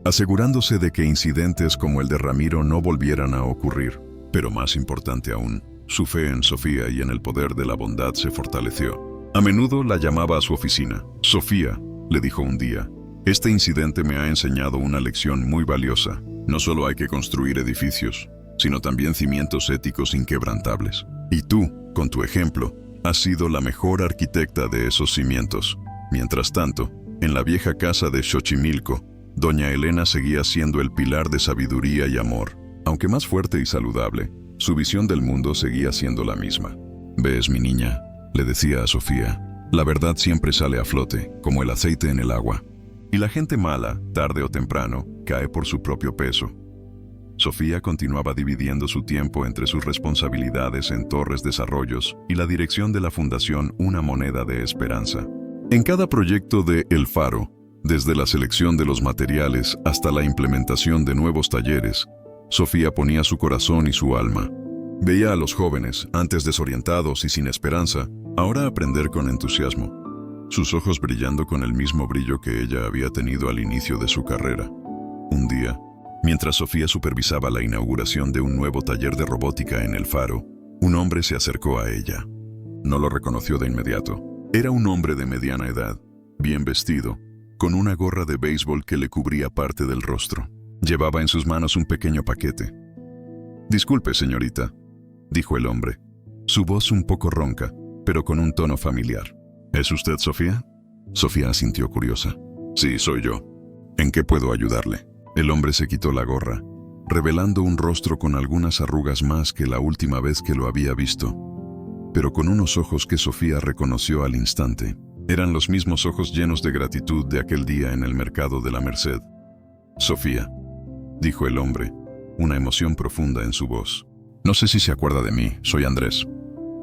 asegurándose de que incidentes como el de Ramiro no volvieran a ocurrir. Pero más importante aún, su fe en Sofía y en el poder de la bondad se fortaleció. A menudo la llamaba a su oficina. Sofía, le dijo un día, este incidente me ha enseñado una lección muy valiosa. No solo hay que construir edificios, sino también cimientos éticos inquebrantables. Y tú, con tu ejemplo, has sido la mejor arquitecta de esos cimientos. Mientras tanto, en la vieja casa de Xochimilco, doña Elena seguía siendo el pilar de sabiduría y amor. Aunque más fuerte y saludable, su visión del mundo seguía siendo la misma. «¿Ves, mi niña?», le decía a Sofía, «la verdad siempre sale a flote, como el aceite en el agua. Y la gente mala, tarde o temprano, cae por su propio peso». Sofía continuaba dividiendo su tiempo entre sus responsabilidades en Torres Desarrollos y la dirección de la Fundación Una Moneda de Esperanza. En cada proyecto de El Faro, desde la selección de los materiales hasta la implementación de nuevos talleres, Sofía ponía su corazón y su alma. Veía a los jóvenes, antes desorientados y sin esperanza, ahora aprender con entusiasmo, sus ojos brillando con el mismo brillo que ella había tenido al inicio de su carrera. Un día, mientras Sofía supervisaba la inauguración de un nuevo taller de robótica en El Faro, un hombre se acercó a ella. No lo reconoció de inmediato. Era un hombre de mediana edad, bien vestido, con una gorra de béisbol que le cubría parte del rostro. Llevaba en sus manos un pequeño paquete. «Disculpe, señorita», dijo el hombre, su voz un poco ronca, pero con un tono familiar. «¿Es usted Sofía?». Sofía asintió curiosa. «Sí, soy yo. ¿En qué puedo ayudarle?». El hombre se quitó la gorra, revelando un rostro con algunas arrugas más que la última vez que lo había visto, pero con unos ojos que Sofía reconoció al instante. Eran los mismos ojos llenos de gratitud de aquel día en el mercado de la Merced. «Sofía», dijo el hombre, una emoción profunda en su voz. «No sé si se acuerda de mí, soy Andrés».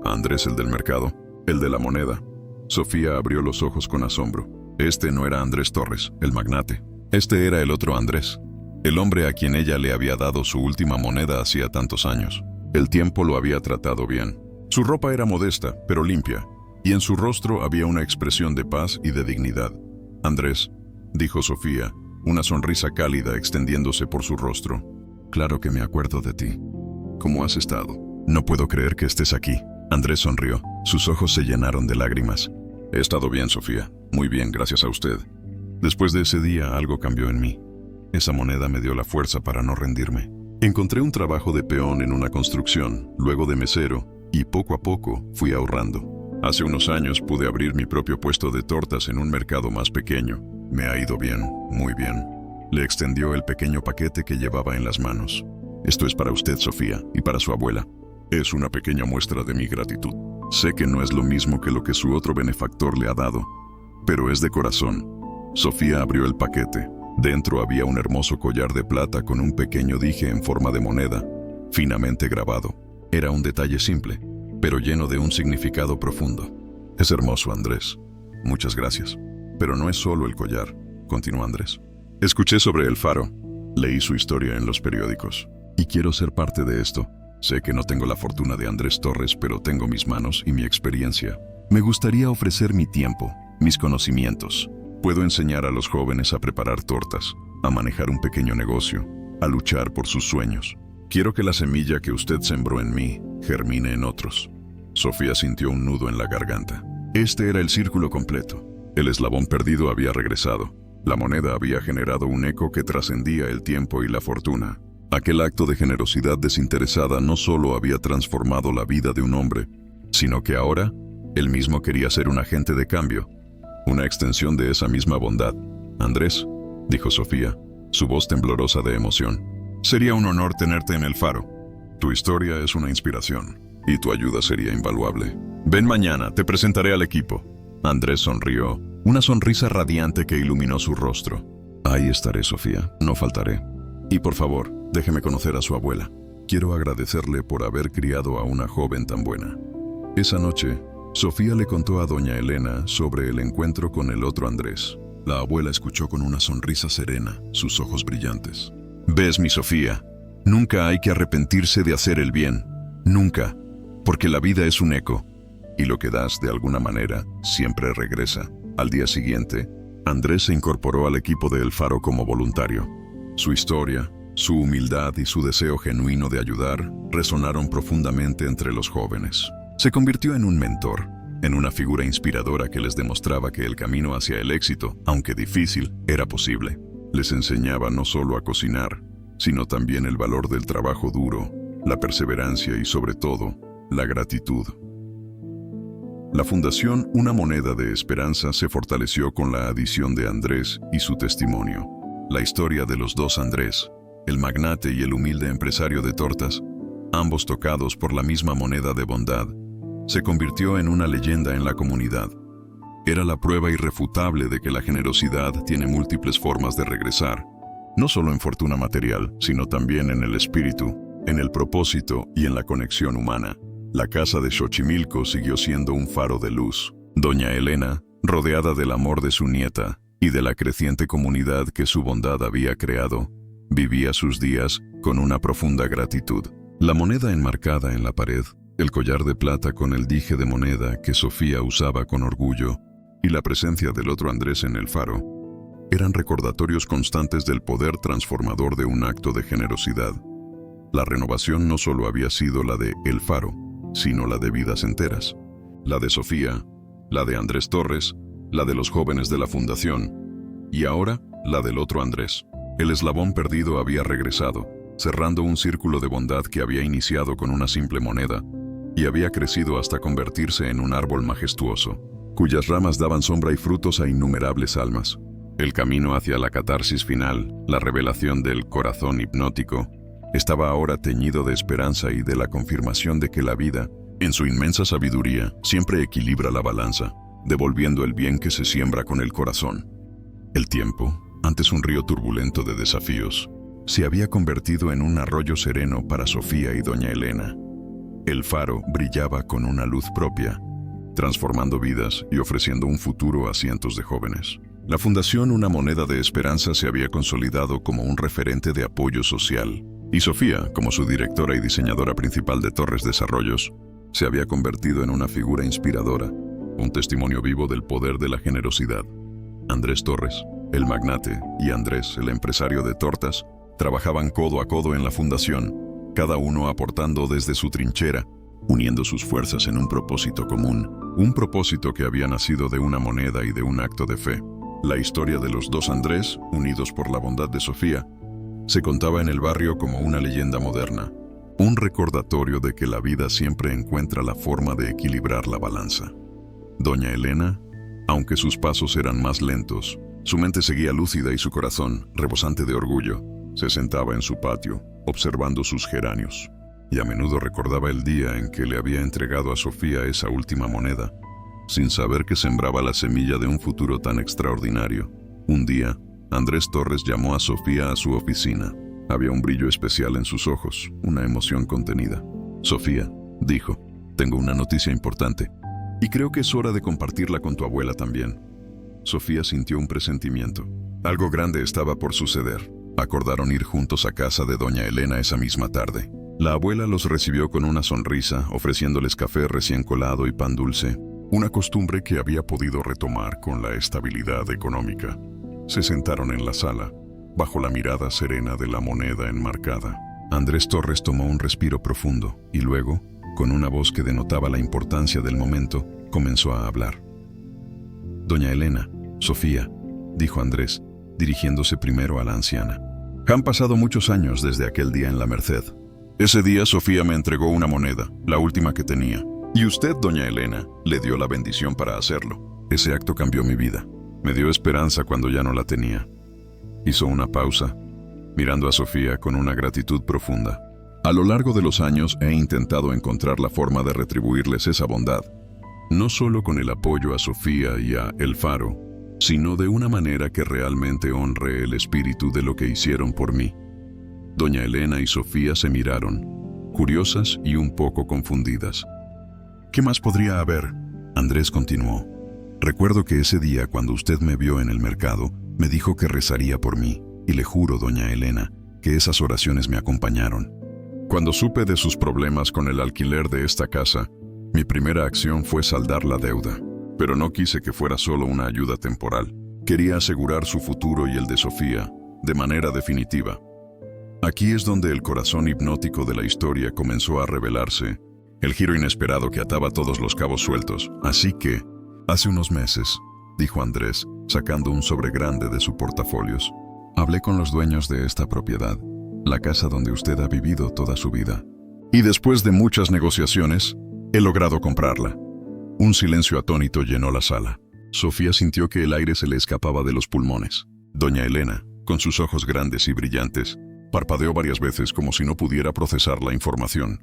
«¿Andrés el del mercado? ¿El de la moneda?». Sofía abrió los ojos con asombro. Este no era Andrés Torres, el magnate. Este era el otro Andrés, el hombre a quien ella le había dado su última moneda hacía tantos años. El tiempo lo había tratado bien. Su ropa era modesta, pero limpia, y en su rostro había una expresión de paz y de dignidad. «Andrés», dijo Sofía, una sonrisa cálida extendiéndose por su rostro. «Claro que me acuerdo de ti. ¿Cómo has estado?». «No puedo creer que estés aquí». Andrés sonrió. Sus ojos se llenaron de lágrimas. «He estado bien, Sofía. Muy bien, gracias a usted. Después de ese día, algo cambió en mí. Esa moneda me dio la fuerza para no rendirme. Encontré un trabajo de peón en una construcción, luego de mesero, y poco a poco fui ahorrando. Hace unos años pude abrir mi propio puesto de tortas en un mercado más pequeño. Me ha ido bien, muy bien». Le extendió el pequeño paquete que llevaba en las manos. «Esto es para usted, Sofía, y para su abuela. Es una pequeña muestra de mi gratitud. Sé que no es lo mismo que lo que su otro benefactor le ha dado, pero es de corazón». Sofía abrió el paquete. Dentro había un hermoso collar de plata con un pequeño dije en forma de moneda, finamente grabado. Era un detalle simple, pero lleno de un significado profundo. «Es hermoso, Andrés. Muchas gracias. Pero no es solo el collar», continuó Andrés. «Escuché sobre El Faro. Leí su historia en los periódicos. Y quiero ser parte de esto. Sé que no tengo la fortuna de Andrés Torres, pero tengo mis manos y mi experiencia. Me gustaría ofrecer mi tiempo, mis conocimientos. Puedo enseñar a los jóvenes a preparar tortas, a manejar un pequeño negocio, a luchar por sus sueños. Quiero que la semilla que usted sembró en mí germine en otros». Sofía sintió un nudo en la garganta. Este era el círculo completo. El eslabón perdido había regresado. La moneda había generado un eco que trascendía el tiempo y la fortuna. Aquel acto de generosidad desinteresada no solo había transformado la vida de un hombre, sino que ahora él mismo quería ser un agente de cambio, una extensión de esa misma bondad. «Andrés», dijo Sofía, su voz temblorosa de emoción, «sería un honor tenerte en El Faro. Tu historia es una inspiración, y tu ayuda sería invaluable. Ven mañana, te presentaré al equipo. Andrés sonrió, una sonrisa radiante que iluminó su rostro. Ahí estaré, Sofía, no faltaré. Y por favor, déjeme conocer a su abuela. Quiero agradecerle por haber criado a una joven tan buena. Esa noche, Sofía le contó a doña Elena sobre el encuentro con el otro Andrés. La abuela escuchó con una sonrisa serena, sus ojos brillantes. «Ves, mi Sofía, nunca hay que arrepentirse de hacer el bien. Nunca, porque la vida es un eco, y lo que das de alguna manera siempre regresa». Al día siguiente, Andrés se incorporó al equipo de El Faro como voluntario. Su historia, su humildad y su deseo genuino de ayudar resonaron profundamente entre los jóvenes. Se convirtió en un mentor, en una figura inspiradora que les demostraba que el camino hacia el éxito, aunque difícil, era posible. Les enseñaba no solo a cocinar, sino también el valor del trabajo duro, la perseverancia y, sobre todo, la gratitud. La Fundación Una Moneda de Esperanza se fortaleció con la adición de Andrés y su testimonio. La historia de los dos Andrés, el magnate y el humilde empresario de tortas, ambos tocados por la misma moneda de bondad, se convirtió en una leyenda en la comunidad. Era la prueba irrefutable de que la generosidad tiene múltiples formas de regresar, no solo en fortuna material, sino también en el espíritu, en el propósito y en la conexión humana. La casa de Xochimilco siguió siendo un faro de luz. Doña Elena, rodeada del amor de su nieta y de la creciente comunidad que su bondad había creado, vivía sus días con una profunda gratitud. La moneda enmarcada en la pared, el collar de plata con el dije de moneda que Sofía usaba con orgullo y la presencia del otro Andrés en el faro, eran recordatorios constantes del poder transformador de un acto de generosidad. La renovación no solo había sido la de El Faro, sino la de vidas enteras. La de Sofía, la de Andrés Torres, la de los jóvenes de la Fundación, y ahora la del otro Andrés. El eslabón perdido había regresado, cerrando un círculo de bondad que había iniciado con una simple moneda y había crecido hasta convertirse en un árbol majestuoso, cuyas ramas daban sombra y frutos a innumerables almas. El camino hacia la catarsis final, la revelación del corazón hipnótico, estaba ahora teñido de esperanza y de la confirmación de que la vida, en su inmensa sabiduría, siempre equilibra la balanza, devolviendo el bien que se siembra con el corazón. El tiempo, antes un río turbulento de desafíos, se había convertido en un arroyo sereno para Sofía y doña Elena. El faro brillaba con una luz propia, transformando vidas y ofreciendo un futuro a cientos de jóvenes. La Fundación Una Moneda de Esperanza se había consolidado como un referente de apoyo social, y Sofía, como su directora y diseñadora principal de Torres Desarrollos, se había convertido en una figura inspiradora, un testimonio vivo del poder de la generosidad. Andrés Torres, el magnate, y Andrés, el empresario de tortas, trabajaban codo a codo en la fundación, cada uno aportando desde su trinchera, uniendo sus fuerzas en un propósito común, un propósito que había nacido de una moneda y de un acto de fe. La historia de los dos Andrés, unidos por la bondad de Sofía, se contaba en el barrio como una leyenda moderna, un recordatorio de que la vida siempre encuentra la forma de equilibrar la balanza. Doña Elena, aunque sus pasos eran más lentos, su mente seguía lúcida y su corazón, rebosante de orgullo, se sentaba en su patio, observando sus geranios, y a menudo recordaba el día en que le había entregado a Sofía esa última moneda, sin saber que sembraba la semilla de un futuro tan extraordinario. Un día, Andrés Torres llamó a Sofía a su oficina. Había un brillo especial en sus ojos, una emoción contenida. «Sofía», dijo, «tengo una noticia importante, y creo que es hora de compartirla con tu abuela también». Sofía sintió un presentimiento. Algo grande estaba por suceder. Acordaron ir juntos a casa de doña Elena esa misma tarde. La abuela los recibió con una sonrisa, ofreciéndoles café recién colado y pan dulce, una costumbre que había podido retomar con la estabilidad económica. Se sentaron en la sala, bajo la mirada serena de la moneda enmarcada. Andrés Torres tomó un respiro profundo y luego, con una voz que denotaba la importancia del momento, comenzó a hablar. «Doña Elena, Sofía», dijo Andrés, dirigiéndose primero a la anciana. «Han pasado muchos años desde aquel día en la Merced. Ese día Sofía me entregó una moneda, la última que tenía, y usted, doña Elena, le dio la bendición para hacerlo. Ese acto cambió mi vida. Me dio esperanza cuando ya no la tenía». Hizo una pausa, mirando a Sofía con una gratitud profunda. A lo largo de los años he intentado encontrar la forma de retribuirles esa bondad, no solo con el apoyo a Sofía y a El Faro, sino de una manera que realmente honre el espíritu de lo que hicieron por mí. Doña Elena y Sofía se miraron, curiosas y un poco confundidas. ¿Qué más podría haber? Andrés continuó. Recuerdo que ese día, cuando usted me vio en el mercado, me dijo que rezaría por mí, y le juro, doña Elena, que esas oraciones me acompañaron. Cuando supe de sus problemas con el alquiler de esta casa, mi primera acción fue saldar la deuda, pero no quise que fuera solo una ayuda temporal. Quería asegurar su futuro y el de Sofía, de manera definitiva. Aquí es donde el corazón hipnótico de la historia comenzó a revelarse, el giro inesperado que ataba todos los cabos sueltos. Así que, hace unos meses, dijo Andrés, sacando un sobre grande de su portafolios, hablé con los dueños de esta propiedad, la casa donde usted ha vivido toda su vida. Y después de muchas negociaciones, he logrado comprarla. Un silencio atónito llenó la sala. Sofía sintió que el aire se le escapaba de los pulmones. Doña Elena, con sus ojos grandes y brillantes, parpadeó varias veces como si no pudiera procesar la información.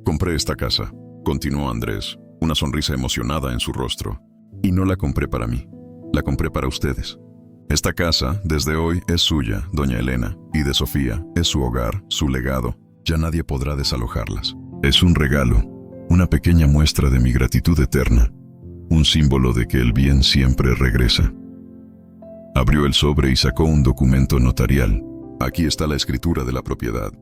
Compré esta casa, continuó Andrés, una sonrisa emocionada en su rostro. Y no la compré para mí, la compré para ustedes. Esta casa, desde hoy, es suya, doña Elena, y de Sofía, es su hogar, su legado. Ya nadie podrá desalojarlas. Es un regalo, una pequeña muestra de mi gratitud eterna, un símbolo de que el bien siempre regresa. Abrió el sobre y sacó un documento notarial. Aquí está la escritura de la propiedad.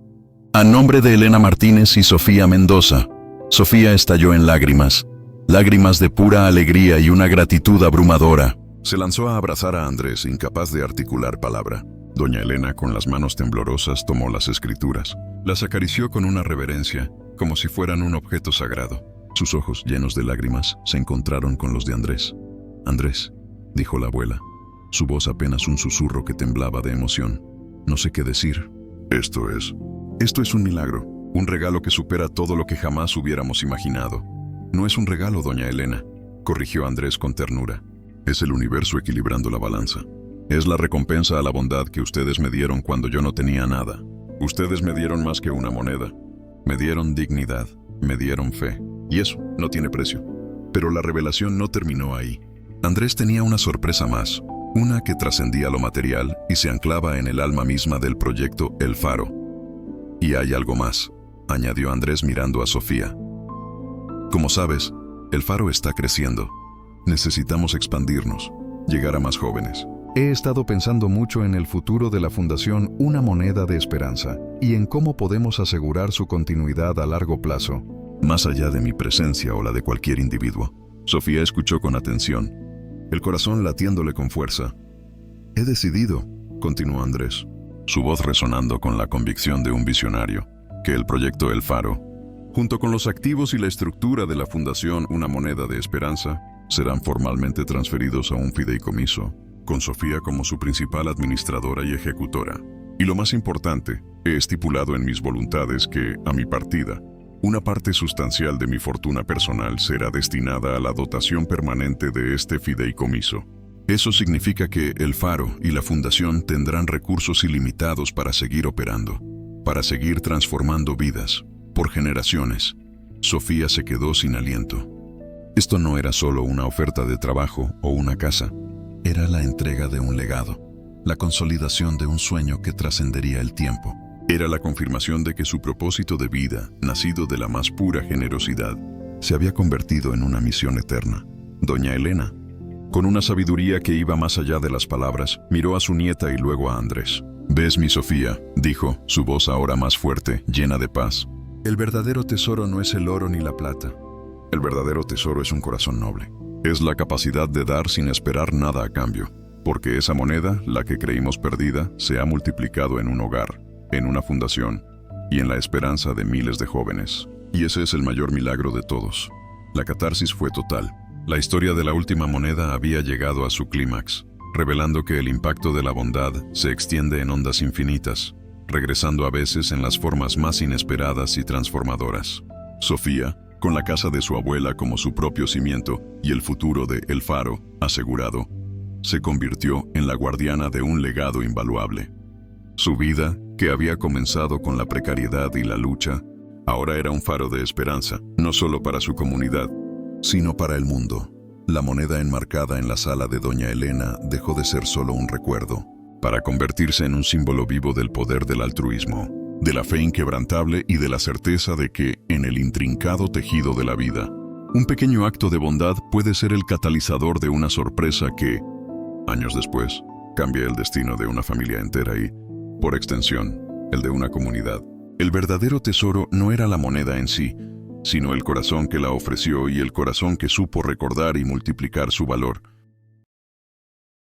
A nombre de Elena Martínez y Sofía Mendoza. Sofía estalló en lágrimas, lágrimas de pura alegría y una gratitud abrumadora. Se lanzó a abrazar a Andrés, incapaz de articular palabra. Doña Elena, con las manos temblorosas, tomó las escrituras. Las acarició con una reverencia, como si fueran un objeto sagrado. Sus ojos, llenos de lágrimas, se encontraron con los de Andrés. Andrés, dijo la abuela, su voz apenas un susurro que temblaba de emoción. No sé qué decir. Esto es un milagro, un regalo que supera todo lo que jamás hubiéramos imaginado. No es un regalo, doña Elena, corrigió Andrés con ternura. Es el universo equilibrando la balanza. Es la recompensa a la bondad que ustedes me dieron cuando yo no tenía nada. Ustedes me dieron más que una moneda. Me dieron dignidad, me dieron fe. Y eso no tiene precio. Pero la revelación no terminó ahí. Andrés tenía una sorpresa más, una que trascendía lo material y se anclaba en el alma misma del proyecto El Faro. Y hay algo más, añadió Andrés mirando a Sofía. Como sabes, El Faro está creciendo. Necesitamos expandirnos, llegar a más jóvenes. He estado pensando mucho en el futuro de la Fundación Una Moneda de Esperanza y en cómo podemos asegurar su continuidad a largo plazo, más allá de mi presencia o la de cualquier individuo. Sofía escuchó con atención, el corazón latiéndole con fuerza. He decidido, continuó Andrés, su voz resonando con la convicción de un visionario, que el proyecto El Faro, junto con los activos y la estructura de la Fundación Una Moneda de Esperanza, serán formalmente transferidos a un fideicomiso, con Sofía como su principal administradora y ejecutora. Y lo más importante, he estipulado en mis voluntades que, a mi partida, una parte sustancial de mi fortuna personal será destinada a la dotación permanente de este fideicomiso. Eso significa que El Faro y la Fundación tendrán recursos ilimitados para seguir operando, para seguir transformando vidas, por generaciones. Sofía se quedó sin aliento. Esto no era solo una oferta de trabajo o una casa, era la entrega de un legado, la consolidación de un sueño que trascendería el tiempo. Era la confirmación de que su propósito de vida, nacido de la más pura generosidad, se había convertido en una misión eterna. Doña Elena, con una sabiduría que iba más allá de las palabras, miró a su nieta y luego a Andrés. «¿Ves, mi Sofía?», dijo, su voz ahora más fuerte, llena de paz. «El verdadero tesoro no es el oro ni la plata. El verdadero tesoro es un corazón noble. Es la capacidad de dar sin esperar nada a cambio, porque esa moneda, la que creímos perdida, se ha multiplicado en un hogar, en una fundación y en la esperanza de miles de jóvenes. Y ese es el mayor milagro de todos. La catarsis fue total. La historia de la última moneda había llegado a su clímax, revelando que el impacto de la bondad se extiende en ondas infinitas, regresando a veces en las formas más inesperadas y transformadoras. Sofía, con la casa de su abuela como su propio cimiento y el futuro de El Faro asegurado, se convirtió en la guardiana de un legado invaluable. Su vida, que había comenzado con la precariedad y la lucha, ahora era un faro de esperanza, no solo para su comunidad, sino para el mundo. La moneda enmarcada en la sala de Doña Elena dejó de ser solo un recuerdo, para convertirse en un símbolo vivo del poder del altruismo, de la fe inquebrantable y de la certeza de que, en el intrincado tejido de la vida, un pequeño acto de bondad puede ser el catalizador de una sorpresa que, años después, cambia el destino de una familia entera y, por extensión, el de una comunidad. El verdadero tesoro no era la moneda en sí, sino el corazón que la ofreció y el corazón que supo recordar y multiplicar su valor.